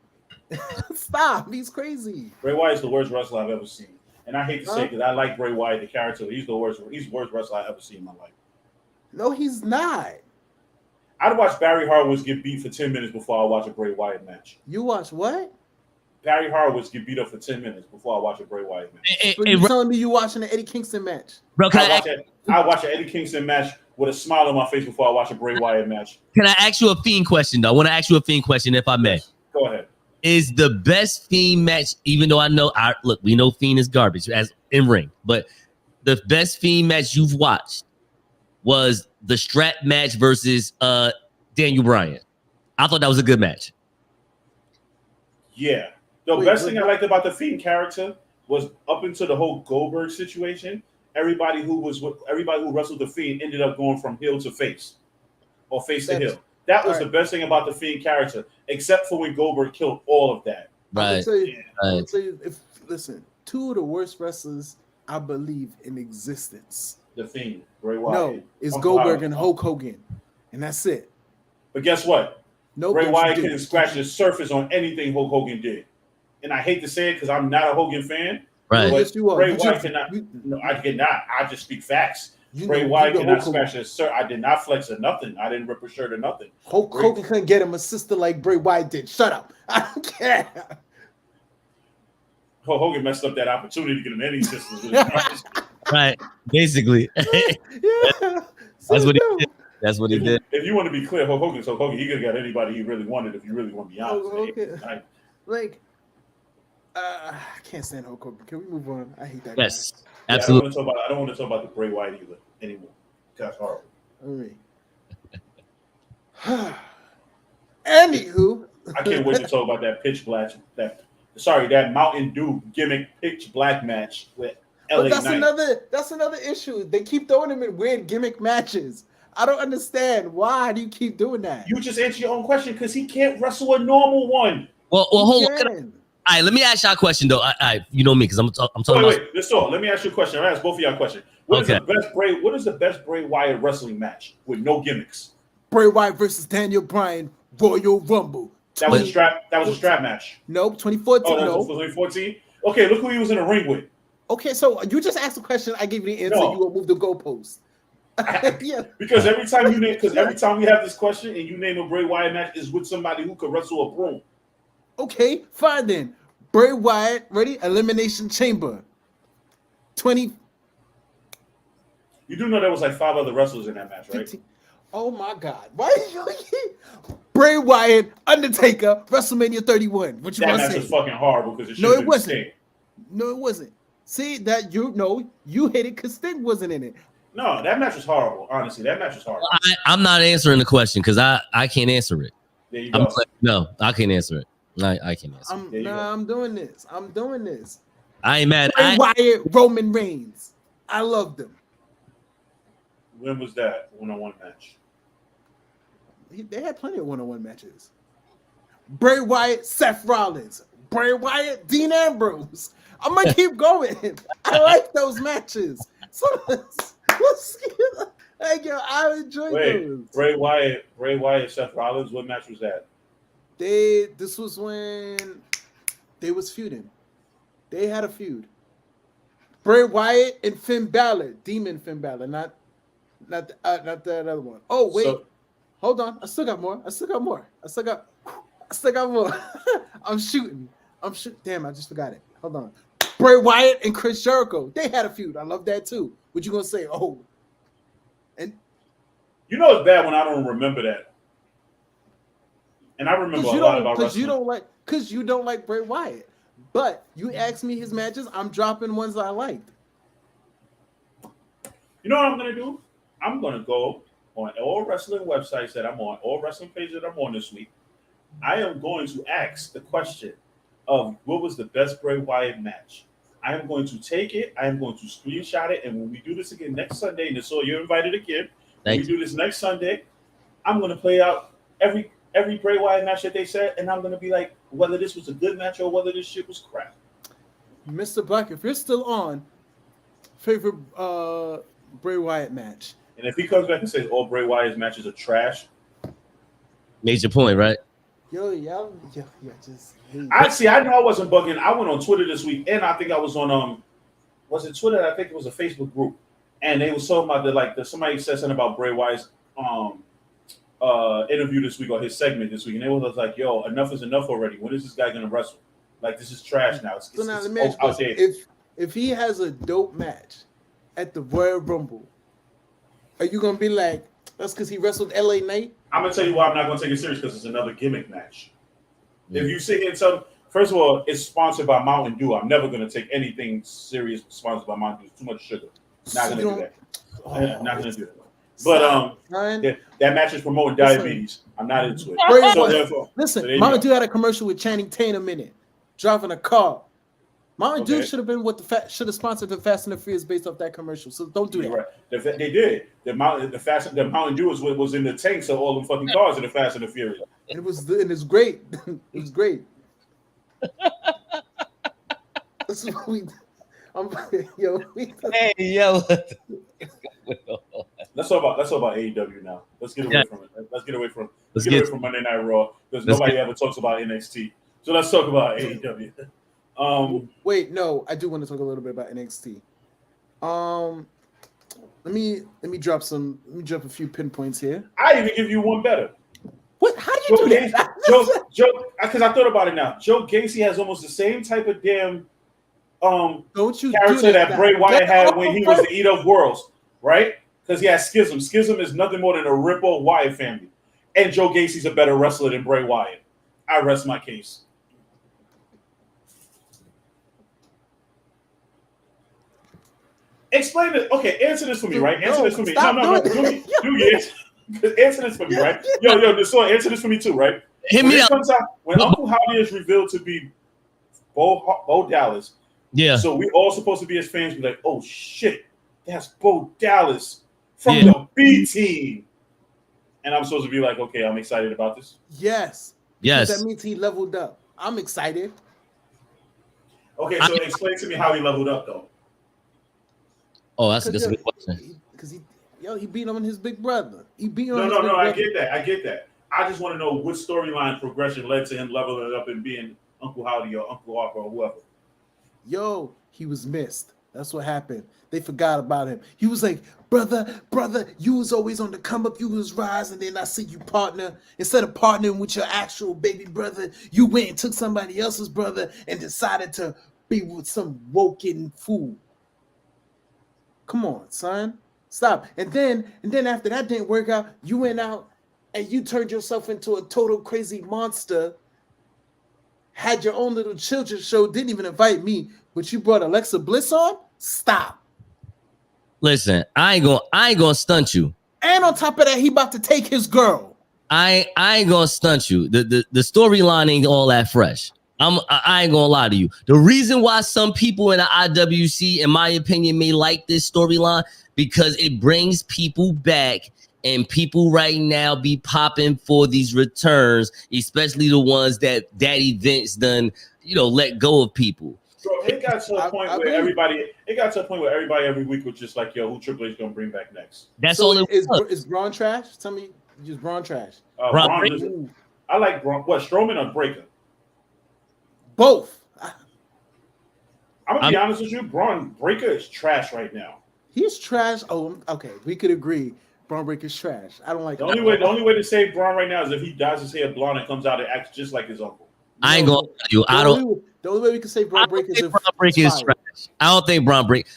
Stop. He's crazy. Bray Wyatt's the worst wrestler I've ever seen. And I hate to say it because I like Bray Wyatt, the character. He's the worst wrestler I've ever seen in my life. No, he's not. I'd watch Barry Horowitz get beat for 10 minutes before I watch a Bray Wyatt match. You watch what? Barry Horowitz get beat up for 10 minutes before I watch a Bray Wyatt match. So you're telling me you watching the Eddie Kingston match? Bro, I watch an Eddie Kingston match with a smile on my face before I watch a Bray Wyatt match. Can I ask you a Fiend question, though? I want to ask you a Fiend question, if I may. Yes. Go ahead. Is the best Fiend match, even though we know Fiend is garbage as in ring, but the best Fiend match you've watched was the strap match versus Daniel Bryan. I thought that was a good match. Yeah. The best thing I liked about the Fiend character was up into the whole Goldberg situation, everybody who wrestled the Fiend ended up going from heel to face or face to heel. That was the best thing about the Fiend character, except for when Goldberg killed all of that. Right. I will tell you, listen, two of the worst wrestlers I believe in existence. The Fiend, Bray Wyatt. No, it's Goldberg and Hulk Hogan, and that's it. But guess what? No, Bray Wyatt couldn't scratch the surface on anything Hulk Hogan did. And I hate to say it because I'm not a Hogan fan. Right. But Bray Wyatt cannot. No, I cannot. I just speak facts. Bray Wyatt cannot scratch his shirt. I did not flex or nothing. I didn't rip a shirt or nothing. Hulk Hogan couldn't get him a sister like Bray Wyatt did. Shut up. I don't care. Hulk Hogan messed up that opportunity to get him any sisters. Right. Basically. Yeah. That's what he did. That's what he did. If you want to be clear, Hulk Hogan's Hulk Hogan. He could have got anybody he really wanted if you really want to be honest. I can't stand Hulk Hogan. Can we move on? I hate that. Yes, guy. absolutely. I don't want to talk about the Bray Wyatt either anymore. That's horrible. All right. Anywho, I can't wait to talk about that Mountain Dew gimmick pitch black match with LA Knight. That's another issue. They keep throwing him in weird gimmick matches. I don't understand. Why do you keep doing that? You just answer your own question because he can't wrestle a normal one. Well, hold on. All right, let me ask y'all a question though. You know me because I'm talking about. Wait, let's talk. Let me ask you a question. I'll ask both of y'all a question. What is the best Bray Wyatt wrestling match with no gimmicks? Bray Wyatt versus Daniel Bryan, Royal Rumble. That was a strap match. Nope, 2014. Oh, that was 2014. Okay, look who he was in the ring with. Okay, so you just asked a question. I gave you the answer. No. You will move the goalpost. Yeah. Because every time we have this question and you name a Bray Wyatt match is with somebody who could wrestle a broom. Okay, fine then. Bray Wyatt, ready? Elimination Chamber. 20. You do know there was like 5 other wrestlers in that match, right? 15. Oh my God! Why? Bray Wyatt, Undertaker, WrestleMania 31. What you that want to match say? was fucking horrible because it should No, have it been wasn't. Sting. No, it wasn't. See that you hate it because Sting wasn't in it. No, that match was horrible. Honestly, that match was horrible. I'm not answering the question because I can't answer it. There you go. No, I can't answer it. I can't answer. I'm doing this. I'm doing this. I ain't mad. Bray Wyatt, Roman Reigns. I love them. When was that one-on-one match? They had plenty of one-on-one matches. Bray Wyatt, Seth Rollins. Bray Wyatt, Dean Ambrose. I'm gonna keep going. I like those matches. So I enjoy those. Bray Wyatt, Seth Rollins. What match was that? This was when they was feuding. They had a feud. Bray Wyatt and Finn Balor, Demon Finn Balor, not that other one. Oh wait, hold on. I still got more. I'm shooting. Damn, I just forgot it. Hold on. Bray Wyatt and Chris Jericho, they had a feud. I love that too. What you gonna say? Oh, and you know it's bad when I don't remember that. And I remember a lot about wrestling. Because you don't like Bray Wyatt. But you asked me his matches, I'm dropping ones I liked. You know what I'm going to do? I'm going to go on all wrestling websites that I'm on, all wrestling pages that I'm on this week. I am going to ask the question of what was the best Bray Wyatt match. I am going to take it. I am going to screenshot it. And when we do this again next Sunday, and so you're invited again, when we do this next Sunday, I'm going to play out every Bray Wyatt match that they said, and I'm going to be like, whether this was a good match or whether this shit was crap. Mr. Black, if you're still on, favorite Bray Wyatt match. And if he comes back and says all Bray Wyatt's matches are trash. Major point, right? Yo, just hate. I know I wasn't bugging. I went on Twitter this week, and I think I was on was it Twitter? I think it was a Facebook group, and they was talking about somebody said something about Bray Wyatt's interview this week or his segment this week, and they was like, "Yo, enough is enough already. When is this guy gonna wrestle? Like, this is trash now." It's outdated. If he has a dope match at the Royal Rumble, are you gonna be like, that's because he wrestled LA Knight? I'm gonna tell you why I'm not gonna take it serious, because it's another gimmick match. Yeah. If you sit here and tell, first of all, it's sponsored by Mountain Dew. I'm never gonna take anything serious sponsored by Mountain Dew. It's too much sugar. Not gonna do that. I'm not gonna do that. But that match is promoting diabetes. I'm not into it. Listen, Mountain Dew had a commercial with Channing Tatum in it, driving a car. Mountain Dew should have been should have sponsored the Fast and the Furious based off that commercial. So don't do that. Right. They did. The Mountain Dew was in the tanks of all the fucking cars in the Fast and the Furious. It was great. It was great. That's what we. Hey yo. Let's talk about AEW now. Let's get away from it. Let's get away from Monday Night Raw, because nobody ever talks about NXT. So let's talk about AEW. Wait, no, I do want to talk a little bit about NXT. Let me drop a few pinpoints here. I even give you one better. What? How do you do that? Joe, because I thought about it now. Joe Gacy has almost the same type of damn character that Bray Wyatt had when he was the Eater of Worlds, right? Because he has Schism. Schism is nothing more than a rip-off Wyatt family. And Joe Gacy's a better wrestler than Bray Wyatt. I rest my case. Explain it. Okay, answer this for me, right? Answer this for me. No. Answer this for me, right? Yo, answer this for me too, right? Hit me up. When Uncle Howdy is revealed to be Bo Dallas, yeah. So we all supposed to be as fans be like, oh shit, that's Bo Dallas from the B team. And I'm supposed to be like, okay, I'm excited about this. Yes. That means he leveled up. I'm excited. Okay, so explain to me how he leveled up though. Oh, that's a good question. Because he beat on his big brother. He beat on No, I get that. I just want to know what storyline progression led to him leveling up and being Uncle Howdy or Uncle Harper or whoever. Yo, he was missed. That's what happened. They forgot about him. He was like, brother, you was always on the come up, you was rising, then I see you partner. Instead of partnering with your actual baby brother, you went and took somebody else's brother and decided to be with some woken fool. Come on, son. Stop. And then after that didn't work out, you went out and you turned yourself into a total crazy monster. Had your own little children's show, didn't even invite me, but you brought Alexa Bliss on? Stop. Listen, I ain't gonna stunt you. And on top of that, he about to take his girl. I ain't gonna stunt you. The storyline ain't all that fresh. I ain't gonna lie to you. The reason why some people in the IWC, in my opinion, may like this storyline because it brings people back, and people right now be popping for these returns, especially the ones that Daddy Vince done, let go of people. So it got to a point where everybody every week was just like, yo, who Triple H gonna bring back next? That's all it was. Is Braun trash? Tell me, just Braun trash. Braun, I like Braun. What, Strowman or Breakker? Both. I'm gonna be honest with you. Breakker is trash right now. He's trash. Oh, okay. We could agree. Braun Breaker's trash. I don't like the only way to save Braun right now is if he dyes his hair blonde and comes out and acts just like his uncle. I ain't gonna tell you. The only way we can say Braun Breaker is if Braun Breaker is trash. I don't think Braun Breaker.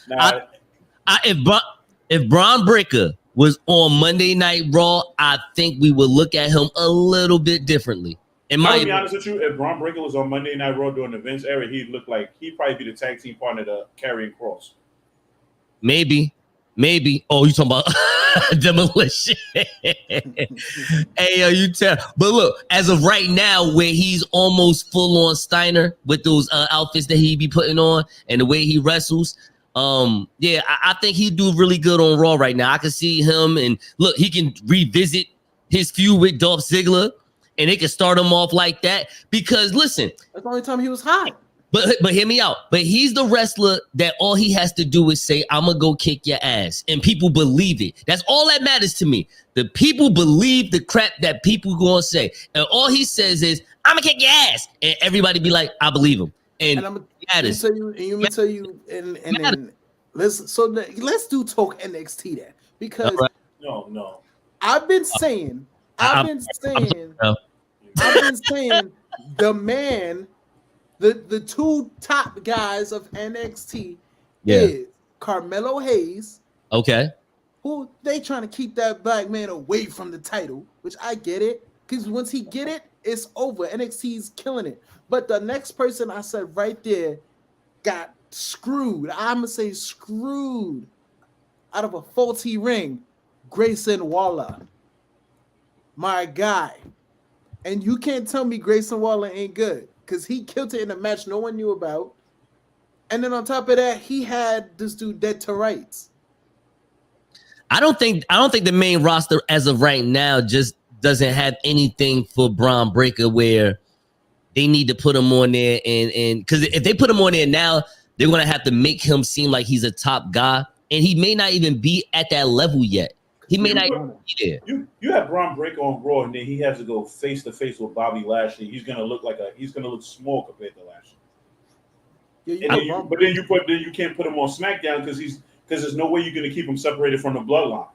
If Braun Breaker was on Monday Night Raw, I think we would look at him a little bit differently. I'll be honest with you, if Braun Breaker was on Monday Night Raw during the Vince era, he'd probably be the tag team partner to Karrion Kross. Maybe. Oh, you talking about Demolition? Hey, you tell. But look, as of right now, where he's almost full on Steiner with those outfits that he be putting on and the way he wrestles, I think he'd do really good on Raw right now. I can see him, and look, he can revisit his feud with Dolph Ziggler, and they can start him off like that. Because listen, that's the only time he was hot. But hear me out. But he's the wrestler that all he has to do is say, I'm going to go kick your ass. And people believe it. That's all that matters to me. The people believe the crap that people going to say. And all he says is, I'm going to kick your ass. And everybody be like, I believe him. And I'm going to tell you, let's do talk NXT then. Because no. I've been saying the man, the two top guys of NXT is Carmelo Hayes. Okay. Who they trying to keep that black man away from the title, which I get it. Because once he get it, it's over. NXT's killing it. But the next person I said right there got screwed. I'm going to say screwed out of a faulty ring. Grayson Waller. My guy. And you can't tell me Grayson Waller ain't good. Because he killed it in a match no one knew about. And then on top of that, he had this dude dead to rights. I don't think the main roster as of right now just doesn't have anything for Braun Breaker where they need to put him on there. And because if they put him on there now, they're going to have to make him seem like he's a top guy. And he may not even be at that level yet. He may not even be there. You have Braun Breaker on Raw, and then he has to go face to face with Bobby Lashley. He's gonna look small compared to Lashley. But then you can't put him on SmackDown because there's no way you're gonna keep him separated from the bloodline.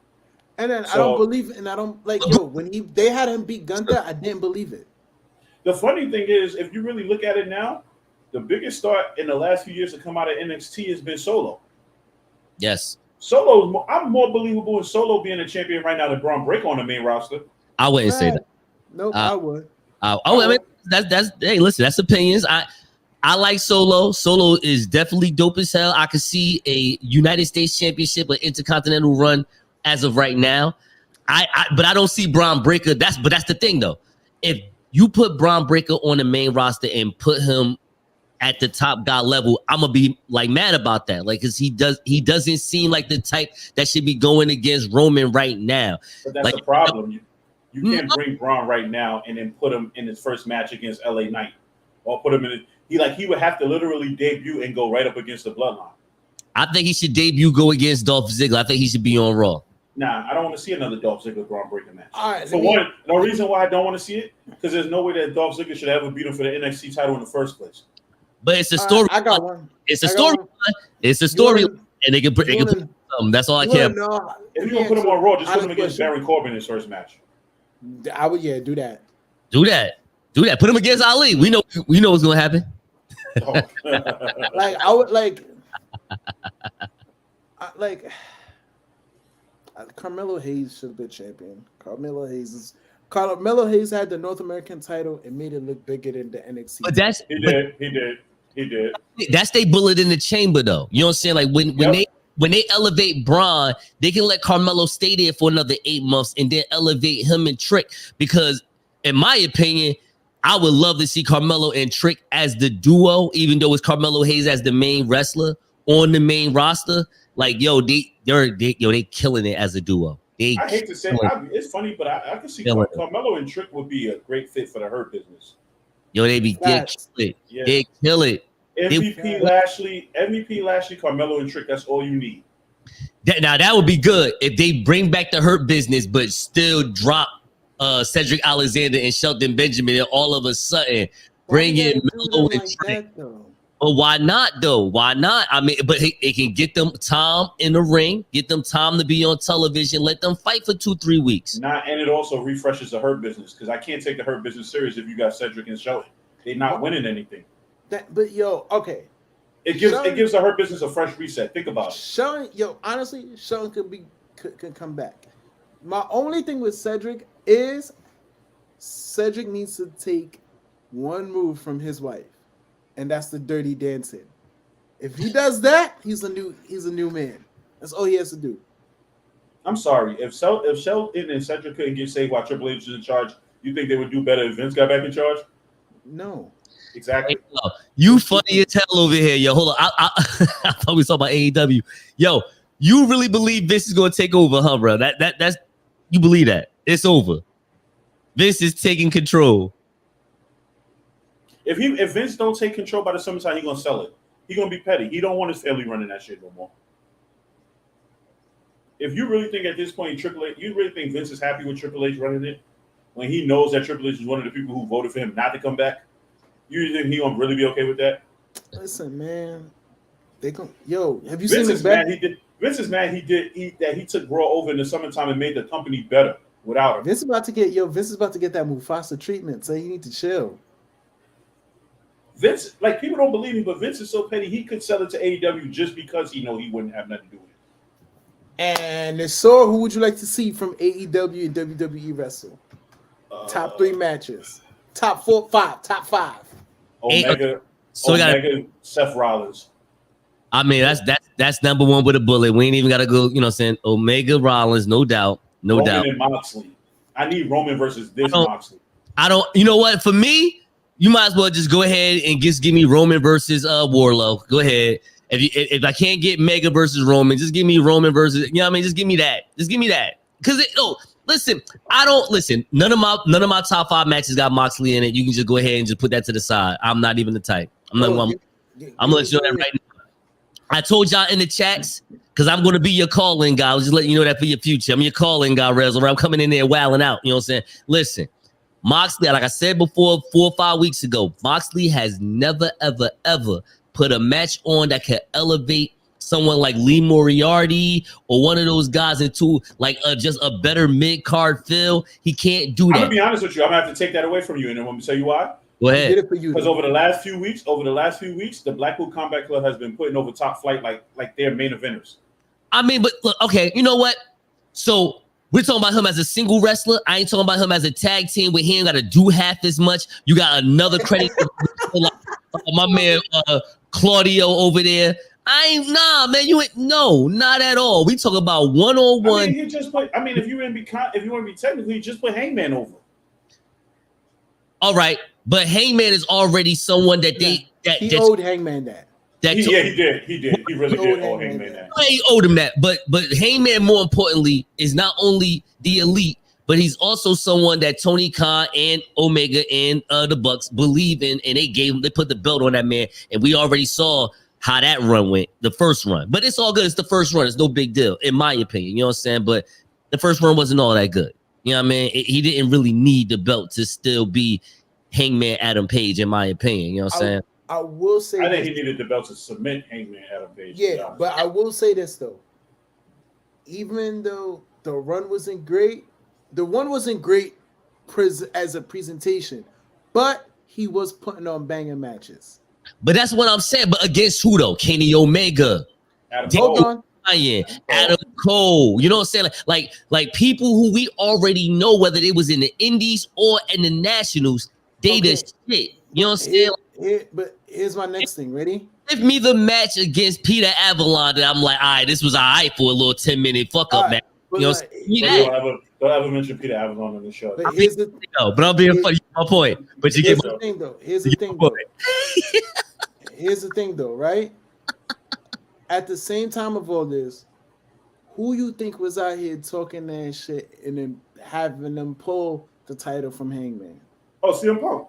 And then I don't believe it, and I don't when they had him beat Gunther, I didn't believe it. The funny thing is, if you really look at it now, the biggest star in the last few years to come out of NXT has been Solo. Yes. Solo, I'm more believable in Solo being a champion right now than Braun Breaker on the main roster. I wouldn't say that. Nope, I would. I mean, that's hey, listen, that's opinions. I like Solo. Solo is definitely dope as hell. I could see a United States Championship or Intercontinental run as of right now. But I don't see Braun Breaker. That's the thing though. If you put Braun Breaker on the main roster and put him at the top guy level, I'm gonna be like mad about that. Like, cause he doesn't seem like the type that should be going against Roman right now. But that's the problem. You can't bring Braun right now and then put him in his first match against LA Knight, or put him in. He would have to literally debut and go right up against the Bloodline. I think he should go against Dolph Ziggler. I think he should be on Raw. Nah, I don't want to see another Dolph Ziggler Braun Breaker match. All right, for one, the reason why I don't want to see it because there's no way that Dolph Ziggler should ever beat him for the NXT title in the first place. But it's a story. I got one. It's a story. It's a story, and they can put something. That's all I care. If you're gonna put him on Raw, just put him against Barry Corbin in his first match. I would, do that. Do that. Put him against Ali. We know what's gonna happen. Oh. Like I would Carmelo Hayes should have been champion. Carmelo Hayes had the North American title and made it look bigger than the NXT. But He did. That's they bullet in the chamber, though. You know what I'm saying? Like when they elevate Braun, they can let Carmelo stay there for another 8 months and then elevate him and Trick. Because in my opinion, I would love to see Carmelo and Trick as the duo, even though it's Carmelo Hayes as the main wrestler on the main roster. Like, they killing it as a duo. I hate to say it's funny, but I can see Carmelo and Trick would be a great fit for the Hurt Business. They kill it. MVP Lashley, Carmelo and Trick. That's all you need. That would be good if they bring back the Hurt Business, but still drop Cedric Alexander and Shelton Benjamin, and all of a sudden bring in Melo and Trick. But why not though? Why not? I mean, but it can get them time in the ring, get them time to be on television, let them fight for 2-3 weeks. And it also refreshes the Hurt Business, because I can't take the Hurt Business serious if you got Cedric and Shelton. They're not winning anything. Okay. It gives the Hurt Business a fresh reset. Think about it. Shelton could come back. My only thing with Cedric is Cedric needs to take one move from his wife, and that's the Dirty Dancing. If he does that, he's a new man. That's all he has to do. I'm sorry. If Shelton and Cedric couldn't get saved while Triple H was in charge, you think they would do better if Vince got back in charge? No. Exactly. You funny as hell over here, yo. Hold on. I thought we was talking about AEW. Yo, you really believe Vince is gonna take over, huh, bro? That's you believe that? It's over. Vince is taking control. If Vince don't take control by the summertime, he's gonna sell it. He's gonna be petty. He don't want his family running that shit no more. If you really think at this point you really think Vince is happy with Triple H running it, when he knows that Triple H is one of the people who voted for him not to come back, you think he gonna really be okay with that? Listen, man, have you seen this back? Vince is mad he took Raw over in the summertime and made the company better without him. Vince is about to get that Mufasa treatment, so you need to chill. Vince, like, people don't believe me, but Vince is so petty he could sell it to AEW just because he wouldn't have nothing to do with it. And so, who would you like to see from AEW and WWE wrestle? Top 3 matches, top 4, 5, top 5. Omega, Seth Rollins. I mean, that's number one with a bullet. We ain't even got to go, you know what I'm saying? Omega, Rollins, no doubt. Roman and Moxley. I need Roman versus Moxley. You know what? For me, you might as well just go ahead and just give me Roman versus Warlow. Go ahead. If I can't get Mega versus Roman, just give me Roman versus, you know what I mean? Just give me that. Because listen. None of my top 5 matches got Moxley in it. You can just go ahead and just put that to the side. I'm not even the type. I'm gonna let you know that right now. I told y'all in the chats, because I'm gonna be your calling guy. I was just letting you know that for your future. I'm your calling guy, Rezzo. I'm coming in there wilding out. You know what I'm saying? Listen, Moxley, like I said before, 4 or 5 weeks ago, Moxley has never, ever, ever put a match on that could elevate someone like Lee Moriarty or one of those guys into like just a better mid-card feel. He can't do that. I'm gonna be honest with you. I'm gonna have to take that away from you, and I'm gonna tell you why. Go ahead. Because over the last few weeks, the Blackpool Combat Club has been putting over Top Flight like their main eventers. I mean, but look, okay, you know what? So we're talking about him as a single wrestler. I ain't talking about him as a tag team where he ain't got to do half as much. You got another credit, my man Claudio over there. Not at all. We talk about one-on-one. I mean, if you want to be technical, you just put Hangman over. All right, but Hangman is already someone that he owed Hangman that. He did. He really did owe Hangman that. He owed him that, but Hangman, more importantly, is not only the elite, but he's also someone that Tony Khan and Omega and the Bucks believe in, and they put the belt on that man, and we already saw how that run went, the first run. But it's all good. It's the first run. It's no big deal, in my opinion. You know what I'm saying? But the first run wasn't all that good. You know what I mean? He didn't really need the belt to still be Hangman Adam Page, in my opinion. You know what I'm saying? I will say I think he needed the belt to cement Hangman Adam Page. Yeah, but I will say this though. Even though the run wasn't great, as a presentation, but he was putting on banging matches. But that's what I'm saying. But against who though? Kenny Omega, Hold on. Adam Cole. You know what I'm saying? Like people who we already know, whether it was in the Indies or in the Nationals, they just shit. You know what I'm saying? But here's my next thing. Ready? Give me the match against Peter Avalon that I'm like, all right, this was all right for a little 10-minute fuck up match. You know, don't ever mention Peter Avalon on the show. But here's the but I'm being funny. My point. But you here's get the thing though. Here's the thing though. Here's the thing though, right? At the same time of all this, who you think was out here talking that shit and then having them pull the title from Hangman? Oh, CM Punk.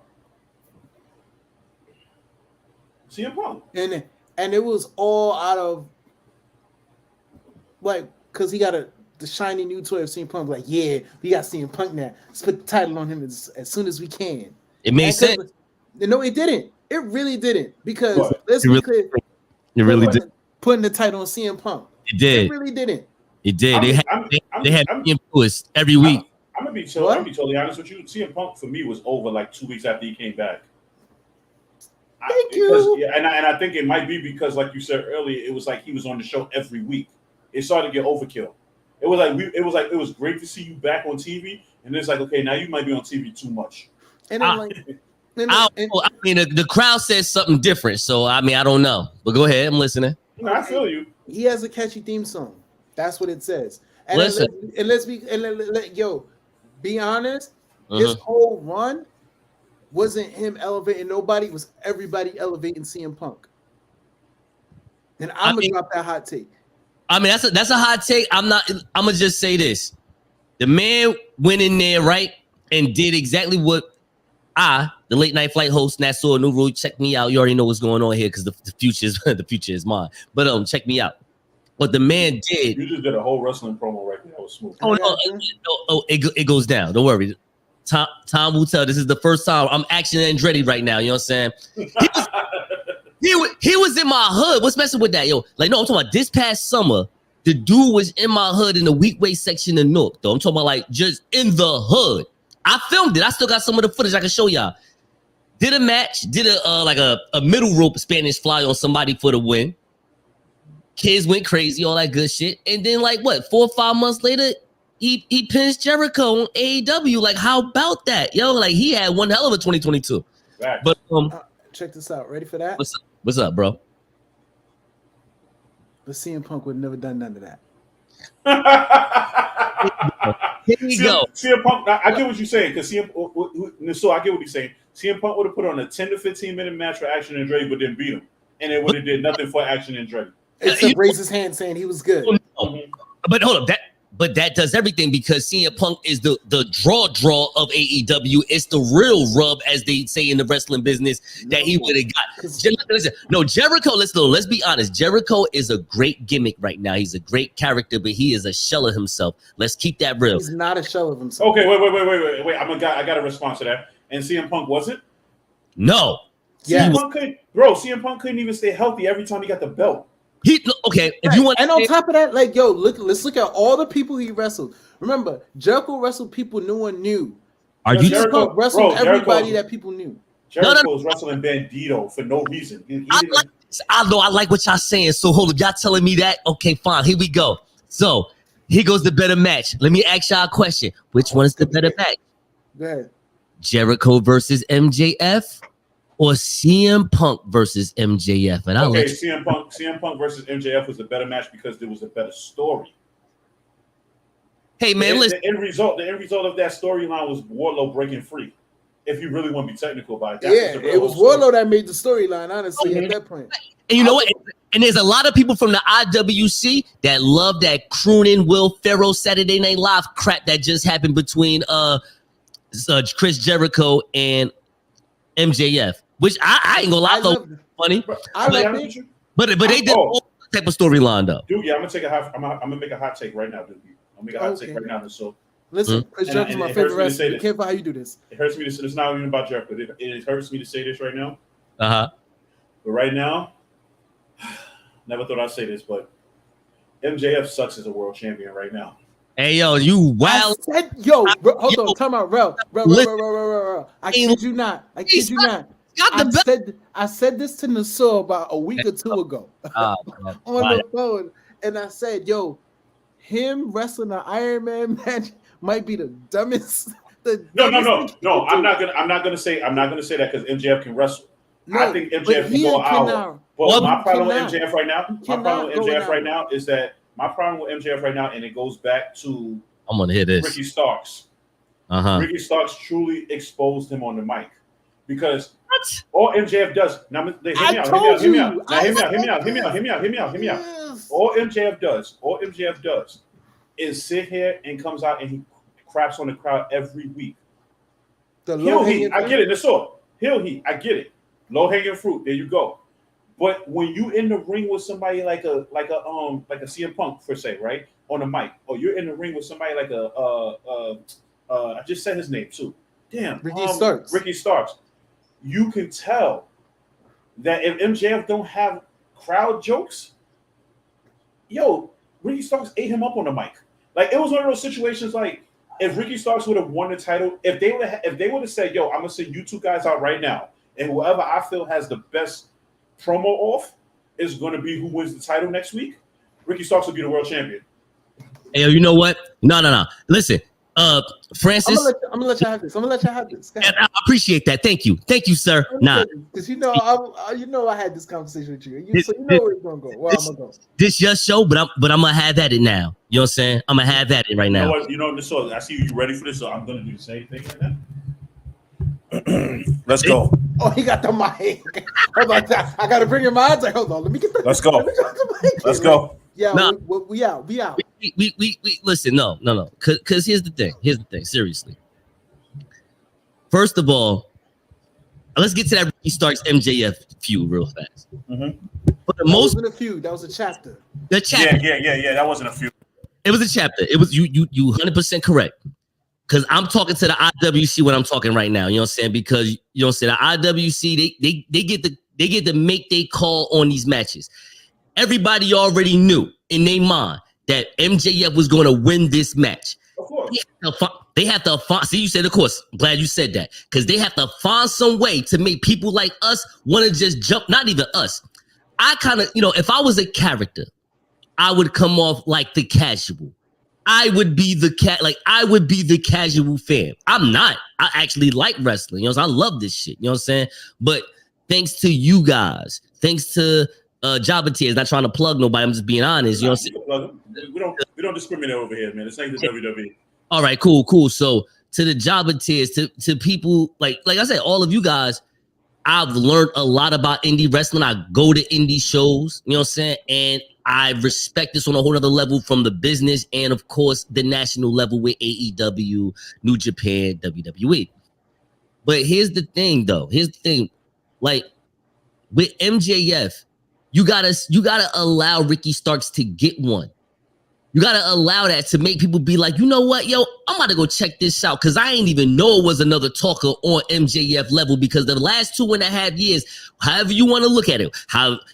CM Punk. And it was all out of like because he got the shiny new toy of CM Punk. Like, yeah, we got CM Punk now. Let's put the title on him as soon as we can. It made sense. No, it didn't. It really didn't. Because let's be clear. It really did. Putting the title on CM Punk. It did. It really didn't. It did. They had influence every week. I'm gonna be totally honest with you. CM Punk for me was over like 2 weeks after he came back. Thank you. And I think it might be because, like you said earlier, it was like he was on the show every week. It started to get overkill. It was great to see you back on TV, and it's like, okay, now you might be on TV too much. And then I mean, the crowd says something different, so I mean, I don't know. But go ahead, I'm listening. No, I feel you. He has a catchy theme song. That's what it says. And listen, be honest. His whole run wasn't him elevating nobody. It was everybody elevating CM Punk. And I'm gonna drop that hot take. I mean, that's a hot take. I'm gonna just say this: the man went in there right and did exactly what the late night flight host, Nassau New Rule, check me out. You already know what's going on here because the future is mine. But check me out. What the man did. You just did a whole wrestling promo right there. That was smooth. It goes down. Don't worry. Tom will tell. This is the first time I'm action Andretti right now. You know what I'm saying? He was in my hood. What's messing with that, yo? Like, no, I'm talking about this past summer. The dude was in my hood in the weak weight section of Newark, though. I'm talking about like just in the hood. I filmed it. I still got some of the footage I can show y'all. Did a match, did a middle rope Spanish fly on somebody for the win. Kids went crazy, all that good shit. And then 4 or 5 months later, he pins Jericho on AEW. Like, how about that? Yo, like he had one hell of a 2022. Right. But check this out. Ready for that? What's up, bro? But CM Punk would have never done none of that. Here we go. CM Punk, I get what you're saying, because I get what he's saying. CM Punk would have put on a 10 to 15 minute match for Action and Dre, but then beat him. And it would have did nothing for Action and Dre. Except raise his hand saying he was good. But hold up, that does everything because CM Punk is the draw of AEW. It's the real rub, as they say in the wrestling business, that he would have got. Listen, no, Jericho, let's be honest. Jericho is a great gimmick right now. He's a great character, but he is a shell of himself. Let's keep that real. He's not a shell of himself. Okay, wait. I got a response to that. And CM Punk wasn't? No. CM Punk couldn't even stay healthy every time he got the belt. If you want, and on top of that, let's look at all the people he wrestled. Remember, Jericho wrestled people no one knew. Jericho wrestled everybody that people knew. Jericho was wrestling Bandito for no reason. I like what y'all saying. So hold up, y'all telling me that? Okay, fine. Here we go. So here goes the better match. Let me ask y'all a question. Which one is the better match? Go ahead. Jericho versus MJF or CM Punk versus MJF? And CM Punk versus MJF was the better match because there was a better story. Hey man, listen. The end result of that storyline was Wardlow breaking free. If you really want to be technical about it, it was Wardlow that made the storyline. Honestly, at that point. And you know what? And there's a lot of people from the IWC that love that crooning Will Ferrell Saturday Night Live crap that just happened between Chris Jericho and MJF, which I ain't gonna lie, though, funny. But they did all type of storyline though. Dude, yeah, I'm gonna make a hot take right now, dude. I'm gonna make a hot take right now. So listen, Chris Jericho's my favorite wrestler. Be careful how you do this. It hurts me to say. It's not even about Jericho. It hurts me to say this right now. Uh-huh. But right now, never thought I'd say this, but MJF sucks as a world champion right now. Hey, yo, you wild. Hold on, time out, Rel. I kid you not. I said this to Nassau about a week or two ago on the phone, and I said, "Yo, him wrestling an Iron Man match might be the dumbest." No. I'm not gonna say that because MJF can wrestle. No, I think MJF can go an hour. But my problem with MJF right now is that my problem with MJF right now, and it goes back to I'm gonna hear this. Ricky Starks. Ricky Starks truly exposed him on the mic because all MJF does. Now, hear me out. All MJF does is sit here and comes out and he craps on the crowd every week. Heel heat, I get it. That's all. Heel heat, I get it. Low hanging fruit. There you go. But when you in the ring with somebody like a CM Punk per se, right, on the mic, or you're in the ring with somebody like I just said his name too. Damn, Ricky Starks. You can tell that if MJF don't have crowd jokes, Ricky Starks ate him up on the mic. Like it was one of those situations. Like if Ricky Starks would have won the title, if they would have said, "Yo, I'm gonna send you two guys out right now, and whoever I feel has the best promo off is going to be who wins the title next week," Ricky Starks will be the world champion. Hey, you know what? No. Listen, Francis. I'm gonna let you have this. I appreciate that. Thank you, sir. Because I had this conversation with you, so you know where it's gonna go. Where I'm gonna go. This your show, but I'm gonna have at it now. You know what I'm saying? I'm gonna have at it right now. You know what? So I see you ready for this, so I'm gonna do the same thing right now. Let's go. Oh, he got the mic. Hold on, I gotta bring him on. Hold on, let me get the. Let's go. Let's go. Yeah, we out. We listen. No. Because here's the thing. Seriously. First of all, let's get to that Ricky Starks MJF feud real fast. But that wasn't a feud. That was a chapter. The chapter. Yeah. That wasn't a feud. It was a chapter. It was you 100% correct. Because I'm talking to the IWC when I'm talking right now. You know what I'm saying? Because you know what I'm saying, the IWC, they get to make their call on these matches. Everybody already knew in their mind that MJF was going to win this match. Of course. They have to find, see, you said, of course, I'm glad you said that. Because they have to find some way to make people like us want to just jump, not even us. I kind of, if I was a character, I would come off like the casual. I would be the casual fan. I'm not. I actually like wrestling. I love this shit. You know what I'm saying? But thanks to you guys, thanks to Jabba Tears, not trying to plug nobody. I'm just being honest. You know what I'm saying? We don't discriminate over here, man. It's like the WWE. All right, cool. So to the Jabba Tears, to people like I said, all of you guys, I've learned a lot about indie wrestling. I go to indie shows, you know what I'm saying? And I respect this on a whole other level from the business and, of course, the national level with AEW, New Japan, WWE. But here's the thing, though. Like, with MJF, you gotta allow Ricky Starks to get one. You gotta allow that to make people be like, you know what, yo, I'm about to go check this out because I ain't even know it was another talker on MJF level because the last 2.5 years, however you want to look at it,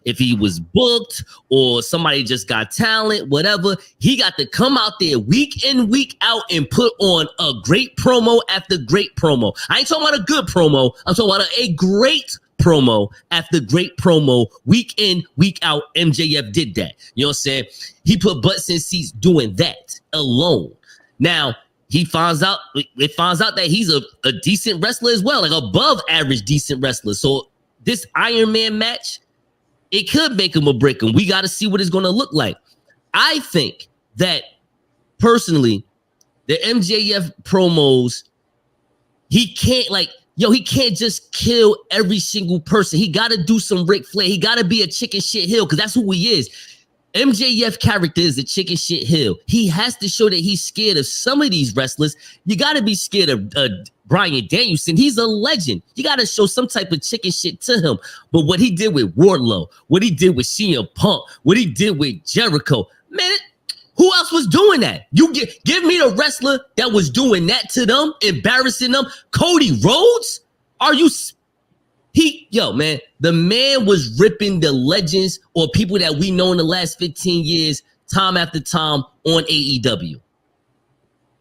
if he was booked or somebody just got talent, whatever, he got to come out there week in, week out and put on a great promo after great promo. I ain't talking about a good promo. I'm talking about a great promo after great promo, week in, week out. MJF did that. You know what I'm saying? He put butts in seats doing that alone. Now, it finds out that he's a decent wrestler as well, like above average decent wrestler. So this Iron Man match, it could make him or break him. We got to see what it's going to look like. I think that personally, the MJF promos, he can't he can't just kill every single person. He got to do some Ric Flair. He got to be a chicken shit heel because that's who he is. MJF character is a chicken shit heel. He has to show that he's scared of some of these wrestlers. You got to be scared of Bryan Danielson. He's a legend. You got to show some type of chicken shit to him. But what he did with Wardlow, what he did with CM Punk, what he did with Jericho, man, who else was doing that? You give me the wrestler that was doing that to them, embarrassing them. Cody Rhodes? Are you Man, the man was ripping the legends or people that we know in the last 15 years, time after time on AEW.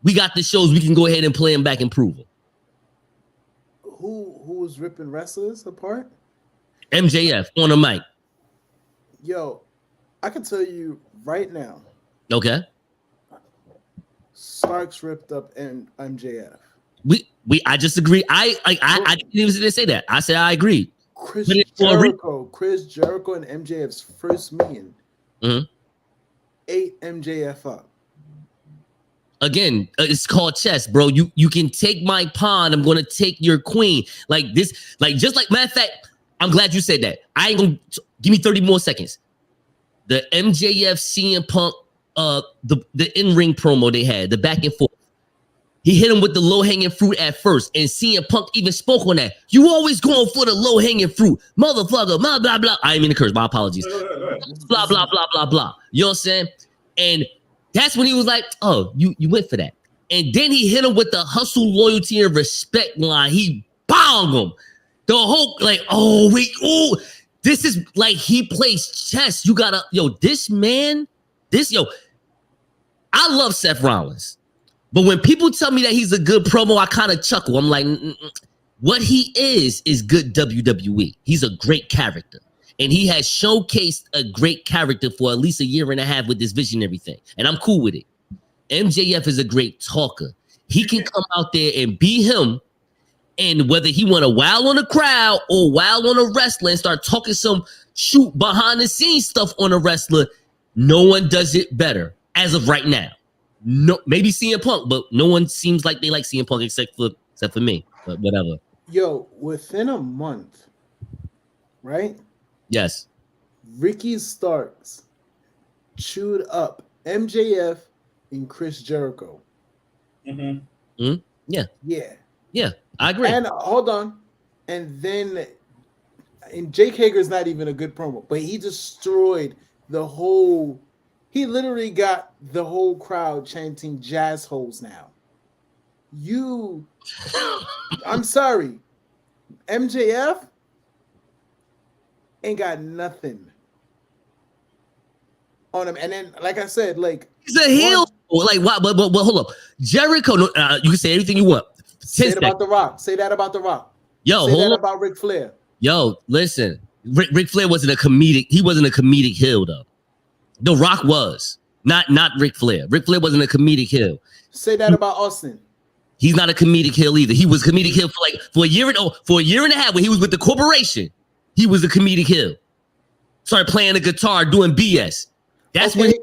We got the shows. We can go ahead and play them back and prove them. Who was ripping wrestlers apart? MJF on the mic. Yo, I can tell you right now. Okay. Starks ripped up MJF. I just agree. I didn't even say that. I said I agree. Chris Jericho and MJF's first meeting ate MJF up. Again, it's called chess, bro. You can take my pawn. I'm gonna take your queen. Like this, just like matter of fact. I'm glad you said that. I ain't gonna give me 30 more seconds. The MJF CM Punk, the in-ring promo they had, the back and forth. He hit him with the low-hanging fruit at first, and CM Punk even spoke on that. You always going for the low-hanging fruit, motherfucker, blah, blah, blah. I didn't mean to curse, my apologies. Blah, blah, blah, blah, blah. You know what I'm saying? And that's when he was like, oh, you went for that. And then he hit him with the hustle, loyalty, and respect line. He bonged him. The whole, this is like he plays chess. You gotta, I love Seth Rollins. But when people tell me that he's a good promo, I kind of chuckle. I'm like, what he is good WWE. He's a great character. And he has showcased a great character for at least a year and a half with this visionary thing. And I'm cool with it. MJF is a great talker. He can come out there and be him. And whether he want to wow on the crowd or wow on a wrestler and start talking some shoot behind the scenes stuff on a wrestler, no one does it better as of right now. No, maybe CM Punk, but no one seems like they like CM Punk except for me. But whatever. Yo, within a month, right? Yes. Ricky Starks chewed up MJF and Chris Jericho. Mm-hmm. Yeah. Yeah. Yeah, I agree. And hold on. And Jake Hager's not even a good promo, but he destroyed the whole. He literally got the whole crowd chanting jazz holes now. I'm sorry. MJF ain't got nothing on him. And then, like I said, he's a heel. But hold up. Jericho, you can say anything you want. Say it about The Rock. Say that about The Rock. Yo, say that about Ric Flair. Yo, listen. Ric Flair wasn't a comedic. He wasn't a comedic heel though. The Rock was not Ric Flair. Ric Flair wasn't a comedic heel. Say that about Austin. He's not a comedic heel either. He was comedic heel for a year and a half when he was with the corporation. He was a comedic heel. Started playing the guitar, doing BS. That's when he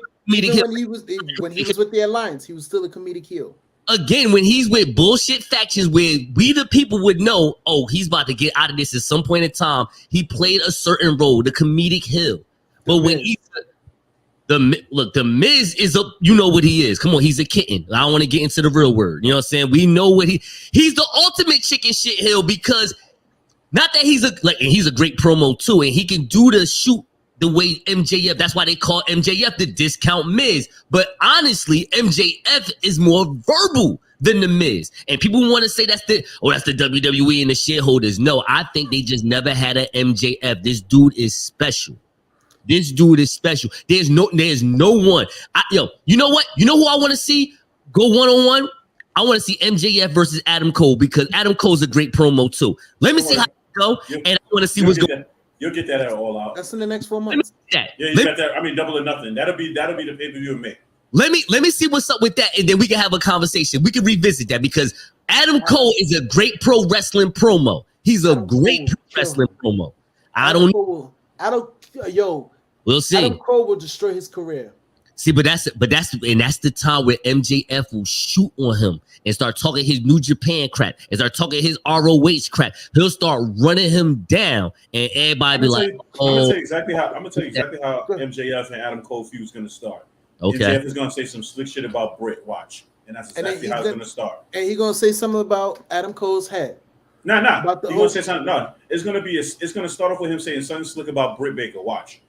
was when he was with the Alliance. He was still a comedic heel. Again, when he's with bullshit factions where we the people would know, oh, he's about to get out of this at some point in time. He played a certain role, the comedic heel. But when he's the Miz is a, you know what he is. Come on, he's a kitten. I don't want to get into the real word. You know what I'm saying? We know what he's the ultimate chicken shit heel because not that he's a great promo too, and he can do the shoot the way MJF. That's why they call MJF the discount Miz. But honestly, MJF is more verbal than the Miz. And people want to say that's the WWE and the shareholders. No, I think they just never had an MJF. This dude is special. This dude is special. There's no one. You know what? You know who I want to see go one-on-one? I want to see MJF versus Adam Cole because Adam Cole's a great promo too. Let me see how it go, and I want to see what's going on. You'll get that at All Out. That's in the next 4 months. Yeah, you got that. I mean, Double or Nothing. That'll be the pay-per-view in May. Let me see what's up with that, and then we can have a conversation. We can revisit that because Adam Cole is a great pro wrestling promo. He's a great wrestling promo. We'll see. Adam Cole will destroy his career. See, but that's the time where MJF will shoot on him and start talking his New Japan crap and start talking his ROH crap. He'll start running him down, and everybody be like, "Oh." I'm gonna tell you exactly how MJF and Adam Cole feud is gonna start. Okay. MJF is gonna say some slick shit about Britt. Watch, and that's exactly how it's gonna start. And he's gonna say something about Adam Cole's head. He's gonna say something. No, it's gonna start off with him saying something slick about Britt Baker. Watch,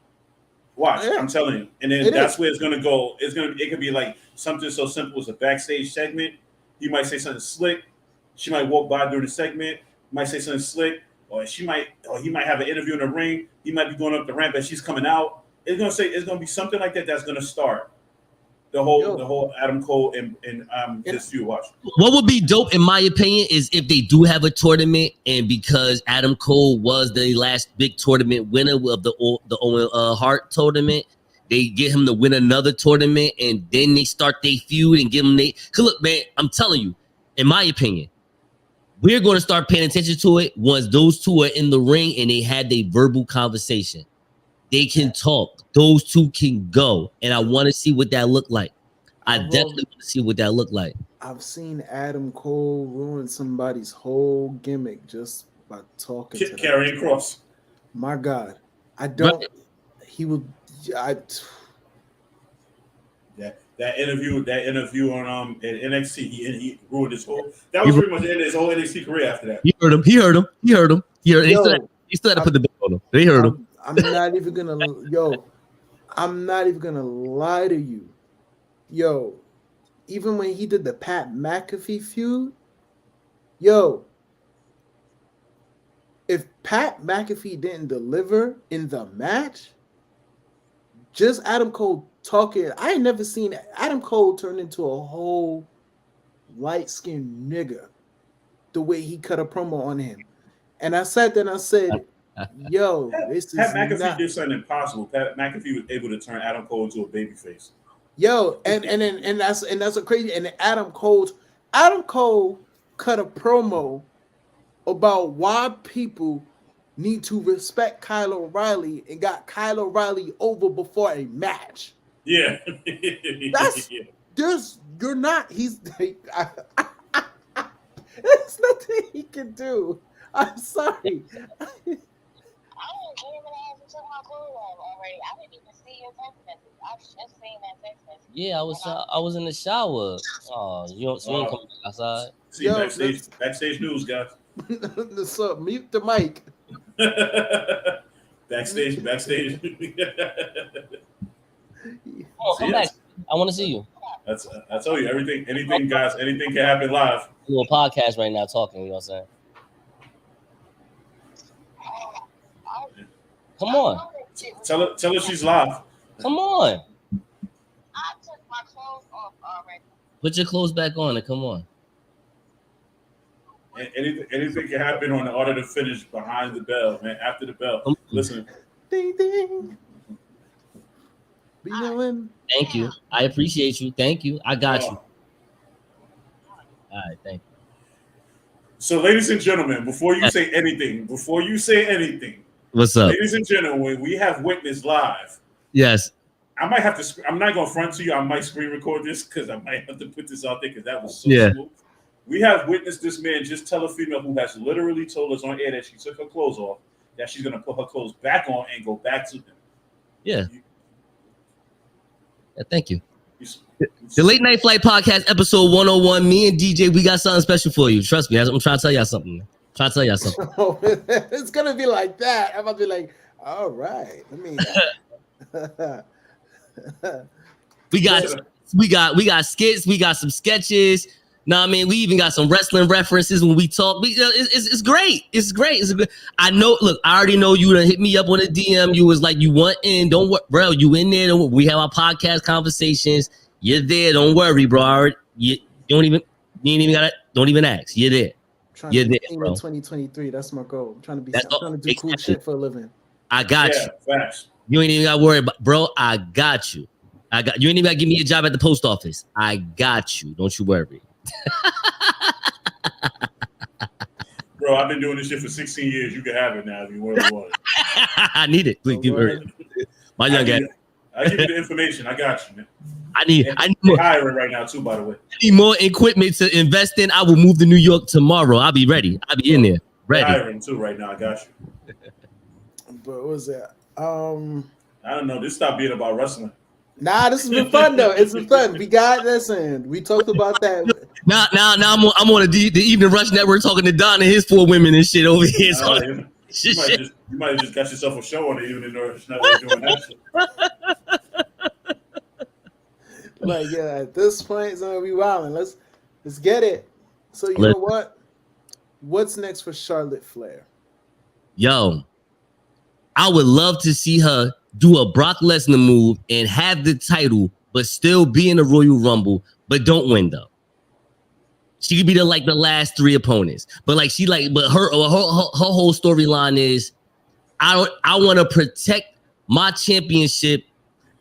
yeah. I'm telling you. And then that's where it's gonna go. It could be like something so simple as a backstage segment. He might say something slick. She might walk by during the segment. Might say something slick. or he might have an interview in the ring. He might be going up the ramp as she's coming out. It's gonna be something like that that's gonna start the whole Adam Cole and this feud. Watch. What would be dope, in my opinion, is if they do have a tournament, and because Adam Cole was the last big tournament winner of the Owen Hart tournament, they get him to win another tournament, and then they start their feud and give him Cause look, man, I'm telling you, in my opinion, we're going to start paying attention to it once those two are in the ring and they had their verbal conversation. They can talk. Those two can go. And I want to see what that look like. I definitely want to see what that look like. I've seen Adam Cole ruin somebody's whole gimmick just by talking to carrying cross. My God. I don't. Right. He would. That interview on NXT, he ruined his whole. That was pretty much the end of his whole NXT career after that. He heard him. He still had to put the belt on him. They heard him. I'm not even gonna lie to you. Yo, even when he did the Pat McAfee feud, if Pat McAfee didn't deliver in the match, just Adam Cole talking, I ain't never seen Adam Cole turn into a whole light-skinned nigga the way he cut a promo on him. And I sat there and I said, yo, this Pat McAfee did something impossible. Pat McAfee was able to turn Adam Cole into a babyface. Yo, and that's a crazy. And Adam Cole cut a promo about why people need to respect Kyle O'Reilly and got Kyle O'Reilly over before a match. Yeah, there's there's nothing he can do. I'm sorry. I didn't even have to took my clothes off already. I didn't even see your text message. I've just seen that text message. Yeah, I was in the shower. Oh, you ain't coming outside. See, backstage news, guys. So mute the mic. backstage. Oh, come back. I want to see you. I told you anything, guys. Anything can happen live. A little podcast right now, talking. You know what I'm saying? Come on. Tell her she's live. Come on. I took my clothes off already. Put your clothes back on and come on. Anything can happen on the order to finish behind the bell, man. After the bell. Listen. Ding ding. Thank you. I appreciate you. Thank you. I got you. All right, thank you. So, ladies and gentlemen, before you say anything, what's up? Ladies and gentlemen, we have witnessed live. Yes. I might have to. I'm not going to front to you. I might screen record this because I might have to put this out there because that was so smooth. We have witnessed this man just tell a female who has literally told us on air that she took her clothes off, that she's going to put her clothes back on and go back to them. Yeah. Thank you. The Late Night Flight Podcast, episode 101. Me and DJ, we got something special for you. Trust me. I'm trying to tell y'all something. It's gonna be like that. I'm gonna be like, all right. we got skits. We got some sketches. No, I mean, we even got some wrestling references when we talk. It's great. It's great. I know. Look, I already know you done hit me up on a DM. You was like, you want in? Don't worry, bro. You in there? We have our podcast conversations. You're there. Don't worry, bro. You ain't even got it. Don't even ask. You're there. You're there, bro. 2023. That's my goal. I'm trying to do cool shit for a living. I got you. Facts. You ain't even got to worry about, bro. I got you. You ain't even got to give me a job at the post office. I got you. Don't you worry. Bro, I've been doing this shit for 16 years. You can have it now if you want it. I need it. Please give it. My young guy. I give you the information. I got you, man. I need more hiring right now too, by the way. I need more equipment to invest in. I will move to New York tomorrow. I'll be ready. I'll be in there. Ready. Hiring too right now. I got you. But what was that? I don't know. This stopped being about wrestling. Nah, this has been fun though. It's been fun. We got this, and we talked about that. Now I'm on the Evening Rush Network talking to Don and his 4 women and shit over here. You might have just got yourself a show on the Evening Rush Network doing that shit. Like, yeah, at this point, it's gonna be wilding. Let's get it. So you know what? What's next for Charlotte Flair? Yo, I would love to see her do a Brock Lesnar move and have the title, but still be in the Royal Rumble, but don't win though. She could be the last 3 opponents, but her whole storyline is, I want to protect my championship.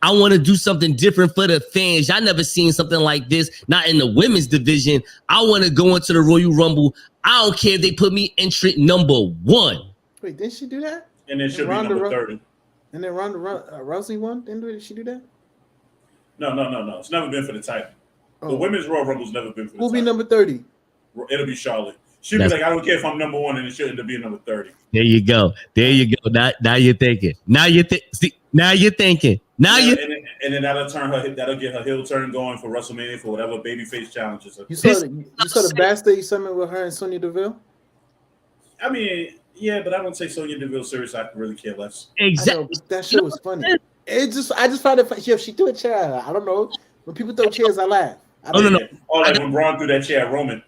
I want to do something different for the fans. Y'all never seen something like this, not in the women's division. I want to go into the Royal Rumble. I don't care if they put me entrant number 1. Wait, didn't she do that? And then she'll be number 30. And then Ronda Rousey won? Did she do that? No. It's never been for the title. The women's Royal Rumble's never been for the title. Who'll be number 30? It'll be Charlotte. She'll be like, I don't care if I'm number 1, and it shouldn't be number 30. There you go. Now you're thinking. Now you're thinking. And then that'll get her heel turn going for WrestleMania for whatever babyface challenges. You saw the backstage summit with her and Sonya Deville? I mean, yeah, but I don't take Sonya Deville serious. I really care less. Exactly. That shit was funny. I just find it funny. If she threw a chair at her, I don't know. When people throw chairs, I laugh. No. Oh, like when Braun threw that chair at Roman.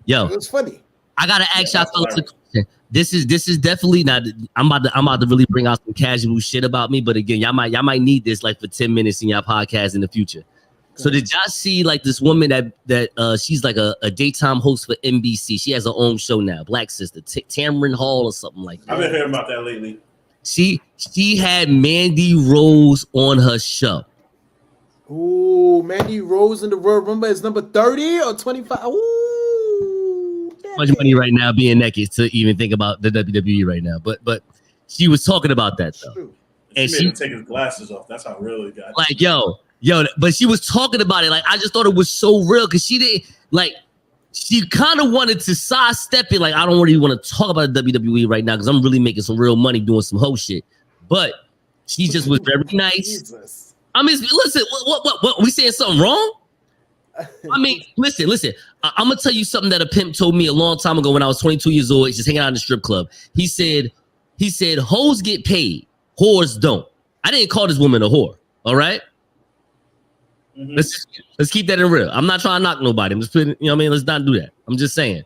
Yo, it was funny. I gotta ask y'all fellas a question. This is definitely not. I'm about to really bring out some casual shit about me, but again, y'all might need this like for 10 minutes in y'all podcast in the future. So did y'all see like this woman that she's like a daytime host for NBC? She has her own show now, Black Sister, Tamron Hall or something like that. I've been hearing about that lately. She had Mandy Rose on her show. Ooh, Mandy Rose in the Royal Rumble is number 30 or 25. Ooh, much money right now being naked to even think about the WWE right now. But she was talking about that though. And she made him take his glasses off. That's how real it got. Like, yo, but she was talking about it. Like, I just thought it was so real because she didn't like. She kind of wanted to sidestep it. Like, I don't really want to talk about WWE right now because I'm really making some real money doing some whole shit. But she just was very nice. Jesus. I mean, listen, what we saying something wrong? I mean, listen. I'm gonna tell you something that a pimp told me a long time ago when I was 22 years old. He's just hanging out in the strip club. He said, hoes get paid, whores don't. I didn't call this woman a whore. All right. Mm-hmm. Let's keep that in real. I'm not trying to knock nobody. I'm just putting, you know what I mean? Let's not do that. I'm just saying.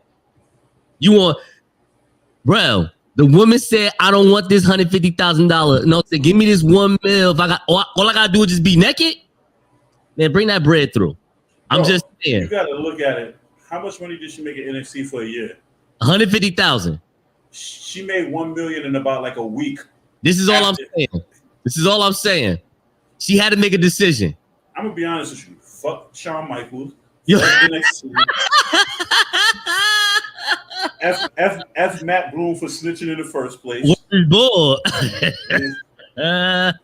Bro, the woman said, I don't want this $150,000. No, said, give me this $1 million. If I got all I gotta do is just be naked. Man, bring that bread through. I'm just saying. You gotta look at it. How much money did she make at NXT for a year? $150,000. She made $1 million in about like a week. This is all I'm saying. She had to make a decision. I'm gonna be honest with you. Fuck Shawn Michaels. F Matt Bloom for snitching in the first place. F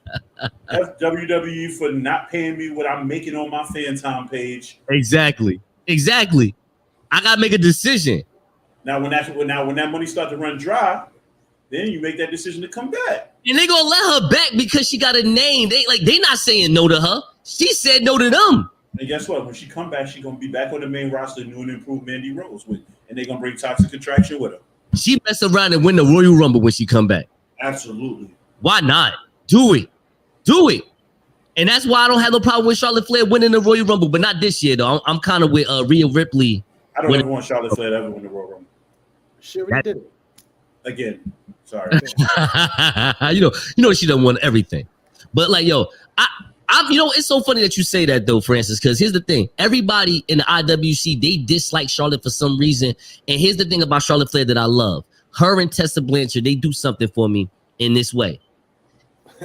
WWE for not paying me what I'm making on my fan time page. Exactly. I gotta make a decision. Now when that money starts to run dry, then you make that decision to come back. And they gonna let her back because she got a name. They not saying no to her. She said no to them. And guess what? When she come back, she's gonna be back on the main roster, new and improved Mandy Rose with, and they're gonna bring Toxic Attraction with her. She mess around and win the Royal Rumble when she come back. Absolutely. Why not? Do it. And that's why I don't have no problem with Charlotte Flair winning the Royal Rumble, but not this year though. I'm kind of with Rhea Ripley. I don't ever want Charlotte Flair to ever win the Royal Rumble. She already did it. Again, sorry. you know she done won everything. But like, yo, I'm it's so funny that you say that though, Francis, because here's the thing. Everybody in the IWC, they dislike Charlotte for some reason. And here's the thing about Charlotte Flair that I love. Her and Tessa Blanchard, they do something for me in this way.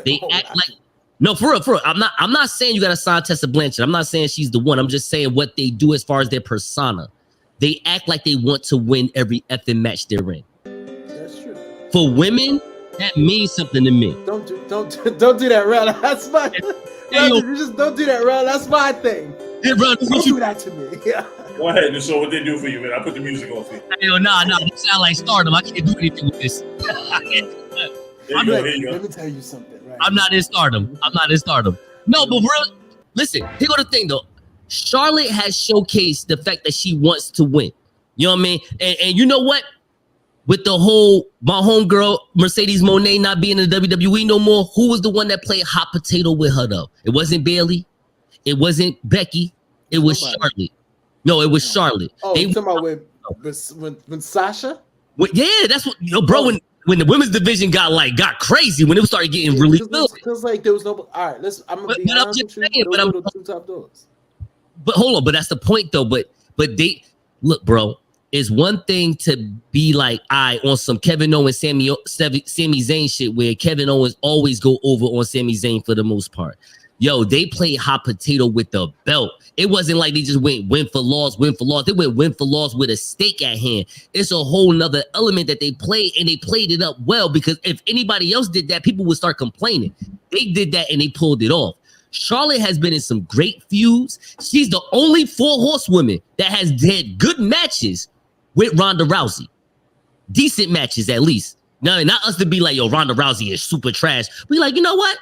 They act like, no, for real. I'm not saying you gotta sign Tessa Blanchard. I'm not saying she's the one. I'm just saying what they do as far as their persona. They act like they want to win every effing match they're in. That's true. For women, that means something to me. Don't do that, Ron. That's my you just don't do that, Ron. That's my thing. Yeah, bro, don't do that to me. Yeah. Go ahead and show what they do for you, man. I put the music on for you. Yo, nah, you sound like Stardom. I can't do anything with this. Let me tell you something. Right? I'm not in Stardom. No, but real, listen, here go the thing though. Charlotte has showcased the fact that she wants to win. You know what I mean? And you know what? With the whole, my homegirl, Mercedes Moné not being in the WWE no more, who was the one that played hot potato with her though? It wasn't Bayley. It wasn't Becky. It was Charlotte. No, it was Charlotte. Oh, you talking about when Sasha? Yeah, that's what, bro, when the women's division got crazy, when it started getting really good. Because like there was no. All right, I'm gonna be honest with you. Those were the two top dogs. But hold on, but that's the point though. But they look, bro. It's one thing to be like, on some Kevin Owens, Sami Zayn shit, where Kevin Owens always go over on Sami Zayn for the most part. Yo, they played hot potato with the belt. It wasn't like they just went win for loss. They went win for loss with a stake at hand. It's a whole nother element that they played, and they played it up well, because if anybody else did that, people would start complaining. They did that and they pulled it off. Charlotte has been in some great feuds. She's the only 4 horsewomen that has had good matches with Ronda Rousey. Decent matches, at least. No, not us to be like, yo, Ronda Rousey is super trash. We like, you know what?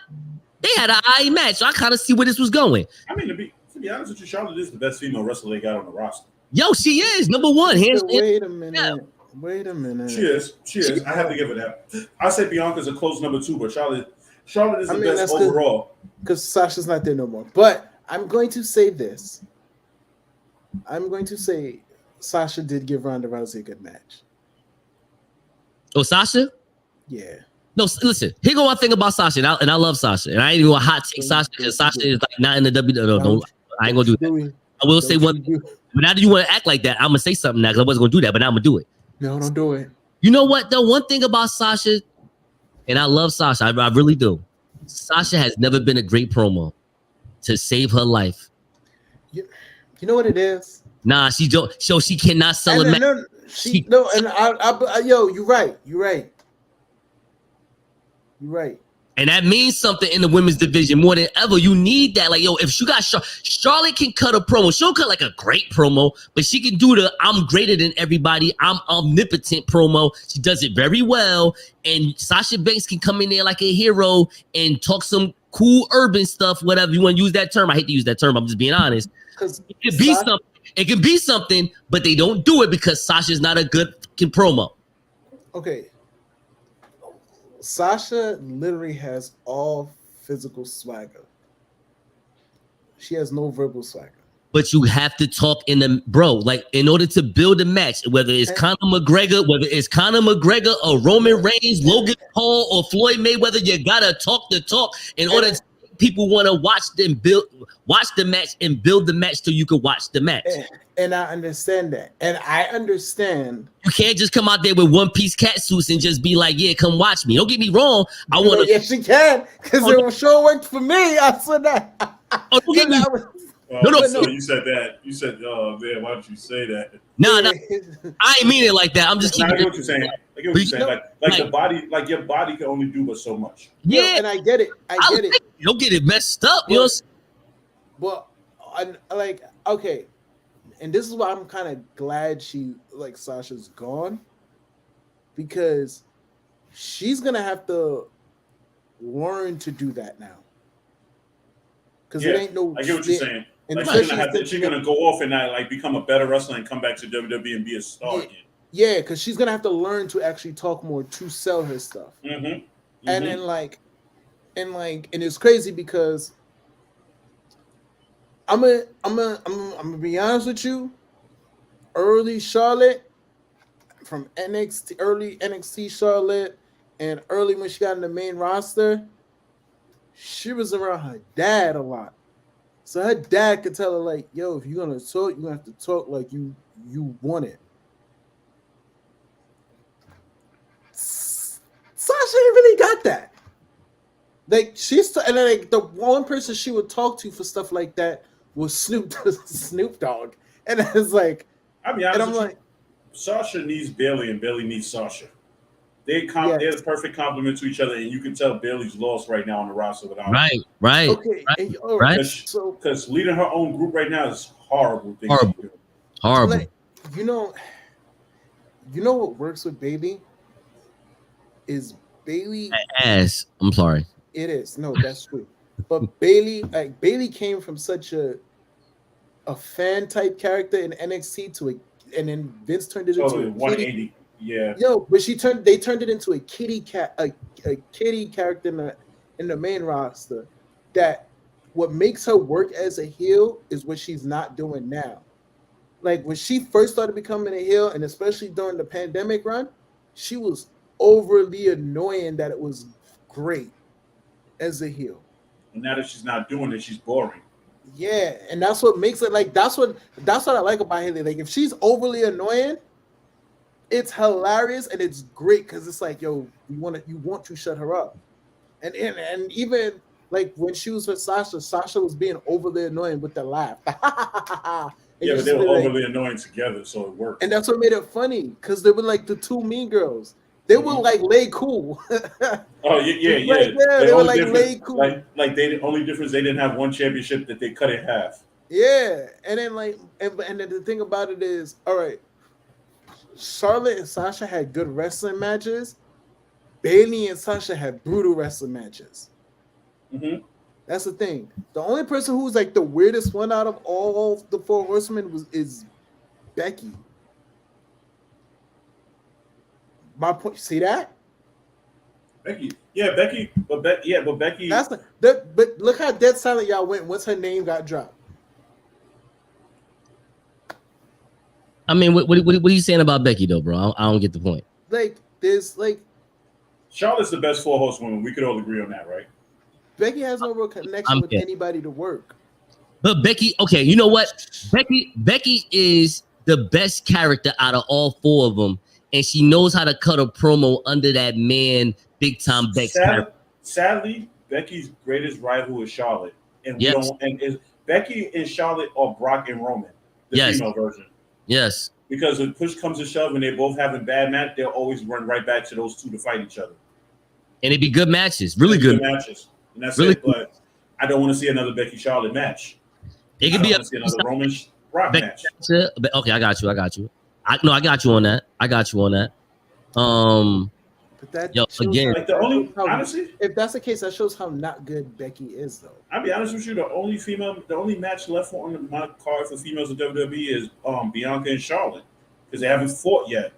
They had an eye match, so I kind of see where this was going. I mean, to be honest with you, Charlotte is the best female wrestler they got on the roster. Yo, she is number one. Wait a minute. Yeah. Wait a minute. She is. I have to give it that. I say Bianca's a close number 2, but Charlotte is the best overall. Because Sasha's not there no more. But I'm going to say this. I'm going to say Sasha did give Ronda Rousey a good match. Oh, Sasha? Yeah. No, listen. Here go one thing about Sasha, and I love Sasha, and I ain't even a hot take Sasha, because Sasha is like not in the WWE. No, I ain't gonna do that. I will say one, but now that you want to act like that, I'm gonna say something now, because I wasn't gonna do that, but now I'm gonna do it. No, don't do it. You know what? The one thing about Sasha, and I love Sasha, I really do. Sasha has never been a great promo to save her life. You know what it is? Nah, she don't. So she cannot sell a match. Yo, you're right. And that means something in the women's division more than ever. You need that. Like, yo, if she got Charlotte can cut a promo. She'll cut like a great promo, but she can do the I'm greater than everybody, I'm omnipotent promo. She does it very well. And Sasha Banks can come in there like a hero and talk some cool urban stuff, whatever you want to use that term. I hate to use that term. I'm just being honest. Because it can be something, but they don't do it because Sasha's not a good promo. Okay. Sasha literally has all physical swagger. She has no verbal swagger. But you have to talk like in order to build a match, whether it's Conor McGregor or Roman Reigns, Logan Paul or Floyd Mayweather, you gotta talk the talk in order to people want to watch the match and build the match so you can watch the match. And I understand that. And I understand. You can't just come out there with one-piece cat suits and just be like, yeah, come watch me. Don't get me wrong. I want to. Yes, you can. Because it sure worked for me. I said that. Oh, don't get me No. So you said that. You said, oh, man, why don't you say that? No. I ain't mean it like that. I'm just keeping. I get what you're saying. Like the body, like your body can only do but so much. Yeah, and I get it. I get it. You don't get it messed up. You know what I'm saying? Okay. And this is why I'm kind of glad Sasha's gone, because she's gonna have to learn to do that now. Because it ain't no. I get what you're saying. And she's gonna go off and not become a better wrestler and come back to WWE and be a star again. Yeah, because she's gonna have to learn to actually talk more to sell her stuff. Mm-hmm. Mm-hmm. And then and it's crazy because I'm gonna be honest with you. Early Charlotte, from early NXT Charlotte, and early when she got in the main roster, she was around her dad a lot. So her dad could tell her like, "Yo, if you're gonna talk, you're gonna have to talk like you want it." Sasha ain't really got that. Like the one person she would talk to for stuff like that was Snoop Dogg, and it's like, I'm like, Sasha needs Bayley and Bayley needs Sasha. They're the perfect complement to each other, and you can tell Bayley's lost right now on the roster without right. Okay, right. Because leading her own group right now is horrible. Horrible. Like, you know what works with Bayley is Bayley ass. I'm sorry. It is. No, that's true. But Bayley came from such a fan type character in NXT and then Vince turned it into a 180. Yeah. Yo, but they turned it into a kitty character in the main roster. That what makes her work as a heel is what she's not doing now. Like when she first started becoming a heel, and especially during the pandemic run, she was overly annoying that it was great as a heel. And now that she's not doing it, she's boring. Yeah, and that's what makes it like that's what I like about Haley. Like if she's overly annoying, it's hilarious and it's great because it's like, yo, you want to shut her up. And even like when she was with Sasha was being overly annoying with the laugh. Yeah, but they were overly annoying together, so it worked. And that's what made it funny because they were like the two mean girls. They were like lay cool. Oh yeah. They were like lay cool. Like they the only difference they didn't have one championship that they cut in half. Yeah, and then like and then the thing about it is, all right, Charlotte and Sasha had good wrestling matches. Bayley and Sasha had brutal wrestling matches. Mm-hmm. That's the thing. The only person who's like the weirdest one out of all the four horsemen is Becky. My point. See that? Becky. But Becky. But look how dead silent y'all went once her name got dropped. I mean, what are you saying about Becky though, bro? I don't get the point. Like there's like Charlotte's the best four horsewoman. We could all agree on that, right? Becky has no real connection with anybody to work. But Becky, okay, you know what? Becky is the best character out of all four of them. And she knows how to cut a promo under that man, big time Bex. Sadly, Becky's greatest rival is Charlotte, and Becky and Charlotte are Brock and Roman, the female version. Yes, because when push comes to shove, and they're both having bad match, they'll always run right back to those two to fight each other. And it'd be good matches, really good matches, and that's really it. But I don't want to see another Becky Charlotte match. It could be another Roman Brock match. Okay, I got you. I got you on that. But that again, like the only honestly, if that's the case, that shows how not good Becky is, though. I'll be honest with you. The only match left on my card for females in WWE is Bianca and Charlotte because they haven't fought yet.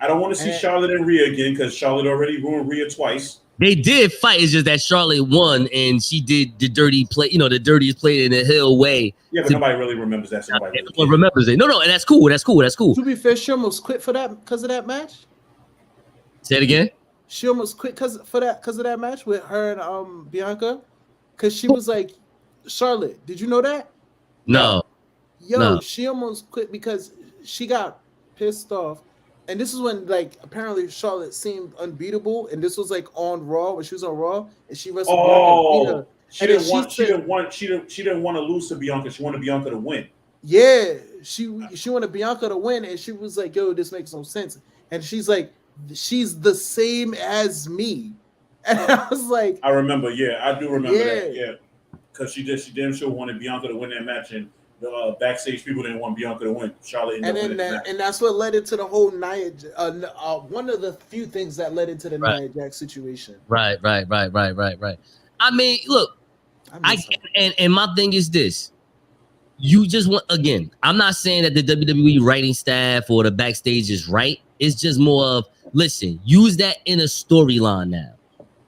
I don't want to see Charlotte and Rhea again because Charlotte already ruined Rhea twice. They did fight. It's just that Charlotte won, and she did the dirty play. You know, the dirtiest play in the Hill way. Yeah, but nobody really remembers that. Nobody remembers it. No, and that's cool. To be fair, she almost quit for that because of that match. Say it again. She almost quit because of that match with her and Bianca, because she was like, Charlotte, did you know that? No. She almost quit because she got pissed off. And this is when, like, apparently Charlotte seemed unbeatable, and this was like on Raw when she was on Raw, and she wrestled Bianca. She didn't want to lose to Bianca. She wanted Bianca to win. Yeah, she wanted Bianca to win, and she was like, "Yo, this makes no sense." And she's like, "She's the same as me," and I was like, "I remember. Yeah, I do remember that. Yeah, because she damn sure wanted Bianca to win that match, and the backstage people didn't want Bianca to win. Charlotte and that's what led into the whole Nia. One of the few things that led into the Nia Jax situation. Right. I mean, look, and my thing is this: you just want again. I'm not saying that the WWE writing staff or the backstage is right. It's just more of listen. Use that in a storyline now.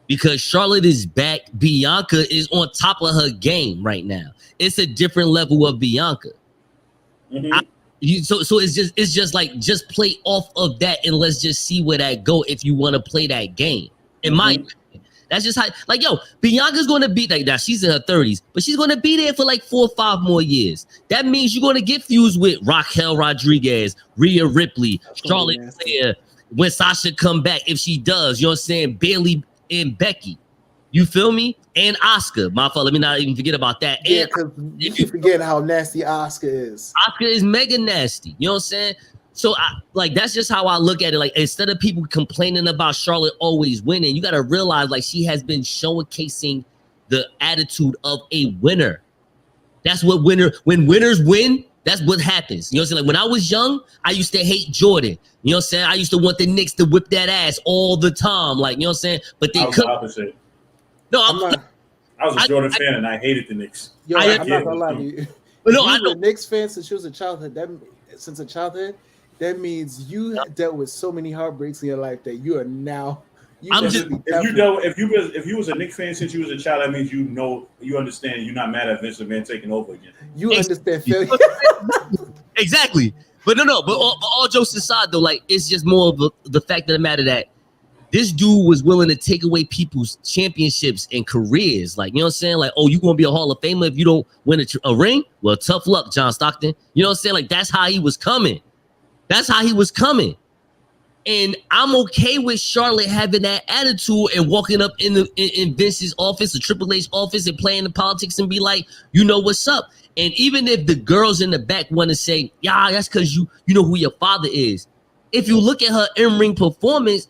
Because Charlotte is back, Bianca is on top of her game right now. It's a different level of Bianca. Mm-hmm. So it's just like just play off of that and let's just see where that go if you want to play that game. In my opinion, that's just how. Like Bianca's going to be like that. She's in her 30s, but she's going to be there for like 4 or 5 more years. That means you're going to get fused with Raquel Rodriguez, Rhea Ripley, Charlotte Flair. When Sasha come back, if she does, you know what I'm saying, Bayley and Becky, you feel me? And Asuka, my fault. Let me not even forget about that. Yeah, because you keep forgetting how nasty Asuka is. Asuka is mega nasty. You know what I'm saying? So that's just how I look at it. Like instead of people complaining about Charlotte always winning, you got to realize like she has been showcasing the attitude of a winner. That's what when winners win. That's what happens. You know what I'm saying? Like when I was young, I used to hate Jordan. You know what I'm saying? I used to want the Knicks to whip that ass all the time. Like, you know what I'm saying? But they couldn't. Opposite. No, I was a Jordan fan and I hated the Knicks. Yo, I'm not gonna lie to you. But no, I know. A Knicks fan since you was a childhood. That means you dealt with so many heartbreaks in your life that you are now. If you was a Knicks fan since you was a child, that means you understand. You're not mad at Vince McMahon taking over again. You understand failure. Exactly. But no. But all jokes aside, though, like it's just more of the fact of the matter that This dude was willing to take away people's championships and careers. Like, you know what I'm saying? Like, oh, you going to be a Hall of Famer if you don't win a ring? Well, tough luck, John Stockton. You know what I'm saying? Like, that's how he was coming. That's how he was coming. And I'm okay with Charlotte having that attitude and walking up in Vince's office or Triple H's office and playing the politics and be like, you know what's up. And even if the girls in the back want to say, yeah, that's because you know who your father is. If you look at her in-ring performance,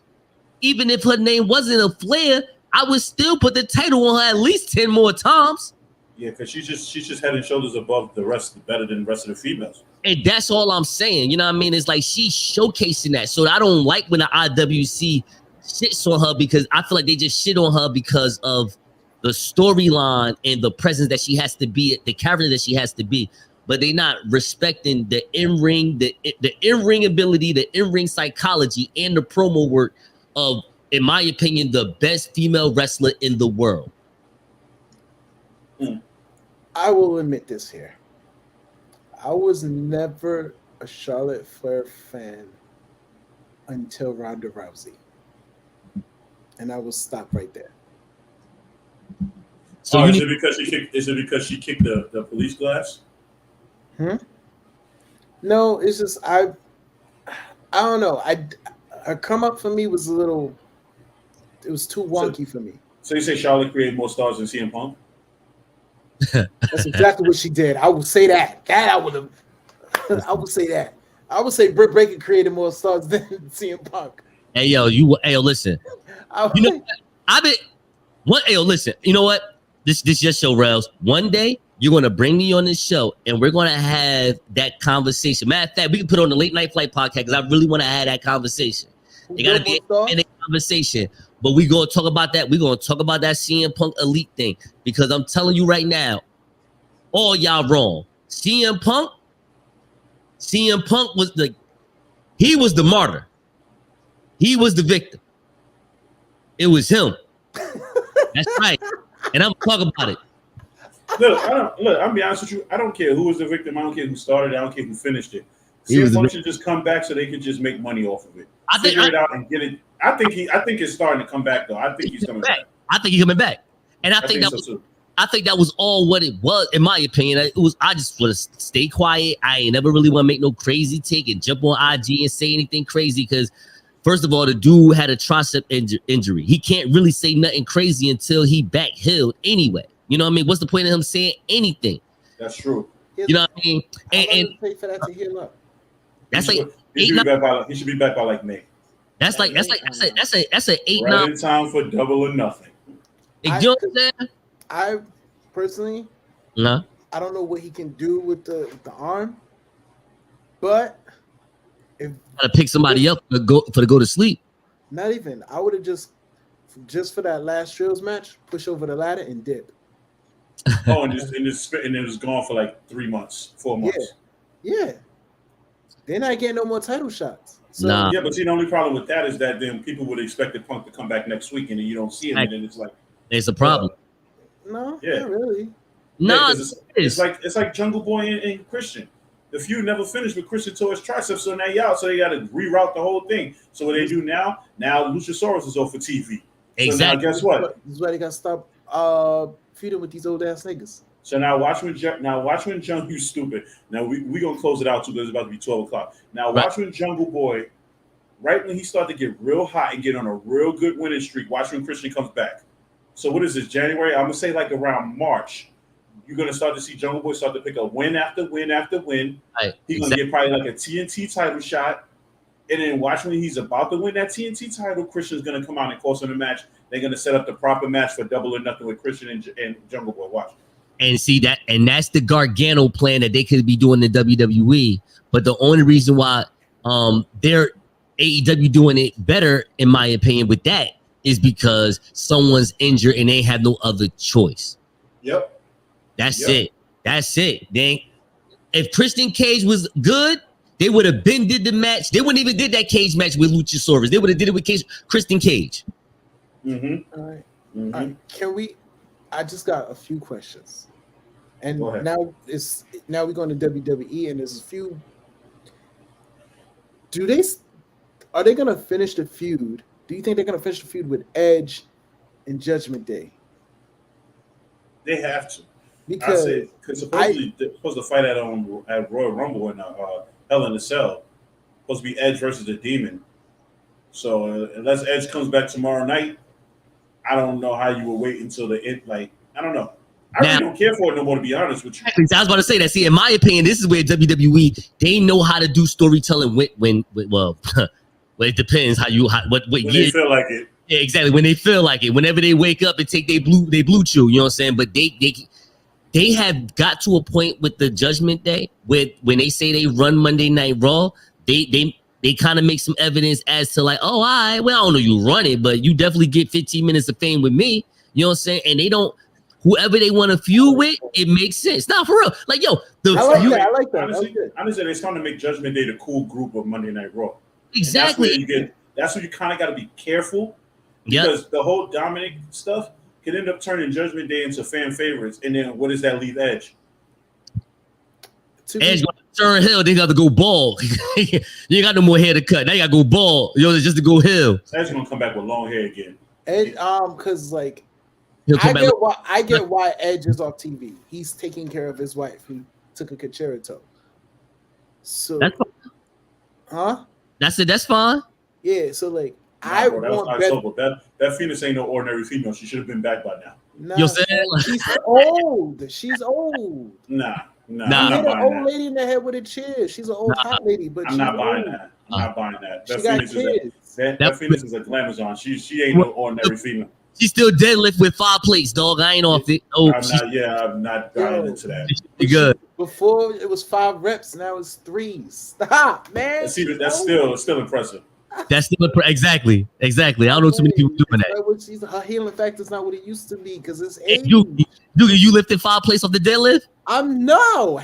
even if her name wasn't a Flair, I would still put the title on her at least 10 more times. Yeah, because she's just head and shoulders above the rest, better than the rest of the females. And that's all I'm saying. You know what I mean? It's like she's showcasing that. So I don't like when the IWC shits on her because I feel like they just shit on her because of the storyline and the presence that she has to be, the character that she has to be. But they're not respecting the in-ring, the in-ring ability, the in-ring psychology, and the promo work of, in my opinion, the best female wrestler in the world. I will admit this here. I was never a Charlotte Flair fan until Ronda Rousey. And I will stop right there. So is it because she kicked the police glass? No, it's just I don't know. Her come up for me was it was too wonky for me. So you say Charlotte created more stars than CM Punk? That's exactly what she did. I would say that. I would say that. I would say Britt Baker created more stars than CM Punk. Hey yo, listen. You know what? Listen. You know what? This just show, Rails. One day you're gonna bring me on this show, and we're gonna have that conversation. Matter of fact, we can put on the Late Night Flight podcast because I really want to have that conversation. It gotta be a conversation. But we gonna talk about that. We're gonna talk about that CM Punk Elite thing because I'm telling you right now, all y'all wrong. CM Punk was he was the martyr. He was the victim. It was him. That's right. And I'm talking about it. I'll be honest with you. I don't care who was the victim. I don't care who started it. I don't care who finished it. CM Punk should just come back so they can just make money off of it. Figure it out and get it. I think it's starting to come back though. I think he's coming back. I think he's coming back. And I think that was all what it was, in my opinion. I just want to stay quiet. I ain't never really want to make no crazy take and jump on IG and say anything crazy because first of all, the dude had a tricep injury. He can't really say nothing crazy until he back healed anyway. You know what I mean? What's the point of him saying anything? That's true. You know what I mean? And pay for that to heal up. That's he should be back by like May. That's an 8-9. Right in time for Double or Nothing. You know what I'm saying? I personally, I don't know what he can do with the arm, but if gotta pick somebody up to go to sleep. Not even. I would have just for that last Trios match, push over the ladder and dip. Oh, and it was gone for like 4 months. Yeah. They're not getting no more title shots. So, nah. Yeah, but see, the only problem with that is that then people would expect the Punk to come back next week, and then you don't see him, and then it's like it's a problem. No, not really. No, it's like Jungle Boy and Christian. The feud never finished with Christian tore his triceps, so now out, so they got to reroute the whole thing. So what they do now Luchasaurus is off for TV. Exactly. So now guess what? This is why they got to stop feuding with these old ass niggas. So now watch when Jungle, you stupid. Now we gonna close it out too because it's about to be 12 o'clock. Now watch when Jungle Boy, right when he started to get real hot and get on a real good winning streak, watch when Christian comes back. So what is this, January? I'm gonna say like around March. You're gonna start to see Jungle Boy start to pick up win after win after win. Right. He's gonna get probably like a TNT title shot. And then watch when he's about to win that TNT title, Christian's gonna come out and cost him a match. They're gonna set up the proper match for Double or Nothing with Christian and Jungle Boy. Watch. And see that, and that's the Gargano plan that they could be doing in WWE. But the only reason why they're AEW doing it better, in my opinion, with that is because someone's injured and they have no other choice. Yep. That's it. Then if Christian Cage was good, they would have been did the match. They wouldn't even did that cage match with Luchasaurus. They would have did it with Christian Cage. Mm-hmm. All right. Mm-hmm. All right. I just got a few questions. And now we're going to WWE and there's a few. Are they going to finish the feud Do you think they're gonna finish the feud with Edge and Judgment Day? They have to. Because supposedly they're supposed to fight at Royal Rumble in Hell in a Cell. Supposed to be Edge versus the Demon. So unless Edge comes back tomorrow night, I don't know how you will wait until the end. Like, I don't know. I really don't care for it no more, to be honest with you. I was about to say that. See, in my opinion, this is where WWE, they know how to do storytelling when well, it depends what when year they feel like it. Yeah, exactly. When they feel like it, whenever they wake up and take they blue chew, you know what I'm saying? But they have got to a point with the Judgment Day with when they say they run Monday Night Raw, they kind of make some evidence as to like, oh, I don't know you run it, but you definitely get 15 minutes of fame with me. You know what I'm saying? And they don't, whoever they want to feud with, it makes sense. Nah, for real. Like, yo, I like that. Honestly, they're starting to make Judgment Day the cool group of Monday Night Raw. Exactly. That's where you kind of got to be careful. Because the whole Dominic stuff could end up turning Judgment Day into fan favorites. And then what does that leave Edge? Edge going to turn heel, they got to go bald. You ain't got no more hair to cut. Now you got to go bald. Just to go heel. Edge going to come back with long hair again. Edge, because like, I get why Edge is off TV. He's taking care of his wife who took a concerto. So, that's fine. Huh? That's it. That's fine. Yeah. So like, that Phoenix ain't no ordinary female. She should have been back by now. Nah, she's old. She's old. Nah. Hit an old lady in the head with a chair. She's an old hot lady, but I'm not buying that. I'm not buying that. That Phoenix is a glamazon. She ain't no ordinary female. She still deadlift with 5 plates, dog. I ain't off it. Oh, I'm not buying into that. Good. Before it was 5 reps, now it's 3. Stop, man. That's still impressive. That's still exactly. I don't know too many people doing that. Her healing factor is not what it used to be because it's age. You lifted 5 plates off the deadlift? Hell no.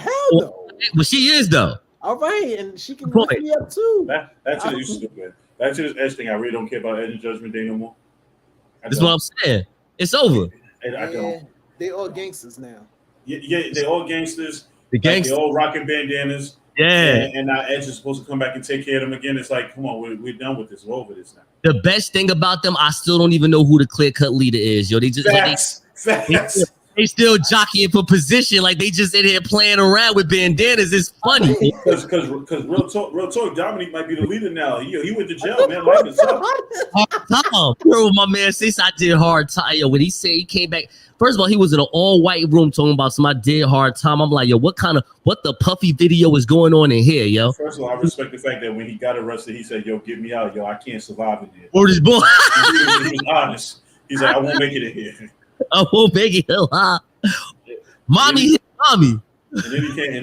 Well, she is though. All right, and she can lift me up too. That's it. You stupid. That's just Edge thing. I really don't care about Edge and Judgment Day no more. That's what I'm saying. It's over. I don't. They all gangsters now. Yeah, they all gangsters. The gangsters. They all rocking bandanas. Yeah. And now Edge is supposed to come back and take care of them again. It's like, come on, we're done with this. We're over this now. The best thing about them, I still don't even know who the clear-cut leader is. Yo, they just Facts. They still jockeying for position, like they just in here playing around with bandanas. It's funny. Because real talk, Dominic might be the leader now. He went to jail, man. Life is tough. Hard time. Bro, my man says I did hard time. Yo, when he said he came back, first of all, he was in an all-white room talking about somebody did hard time. I'm like, yo, what the puffy video is going on in here, yo? First of all, I respect the fact that when he got arrested, he said, yo, get me out, yo, I can't survive in here. Or this boy. He was honest. He's like, I won't make it in here. I won't make it. Mommy hit mommy. And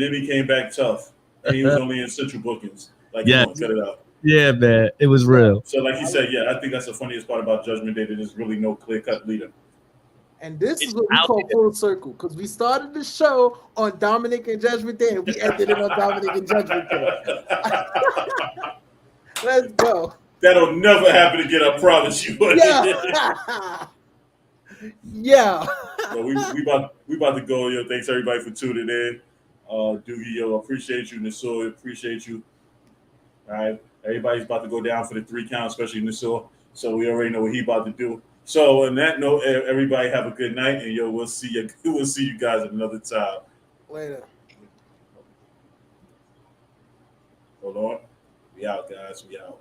then he came back tough. And he was only in central bookings. Like, yeah, cut it out. Yeah, man. It was real. So like you said, yeah, I think that's the funniest part about Judgment Day, that there's really no clear-cut leader. And this is what we call full circle, because we started the show on Dominic and Judgment Day, and we ended it on Dominic and Judgment Day. Let's go. That'll never happen again, I promise you. Yeah. So we about to go. Yo, thanks everybody for tuning in. Doogie, yo, appreciate you. Nasur, appreciate you. All right, everybody's about to go down for the 3 count, especially Nasur. So we already know what he about to do. So on that note, everybody have a good night, and yo, we'll see you guys at another time. Later. Hold on. We out, guys. We out.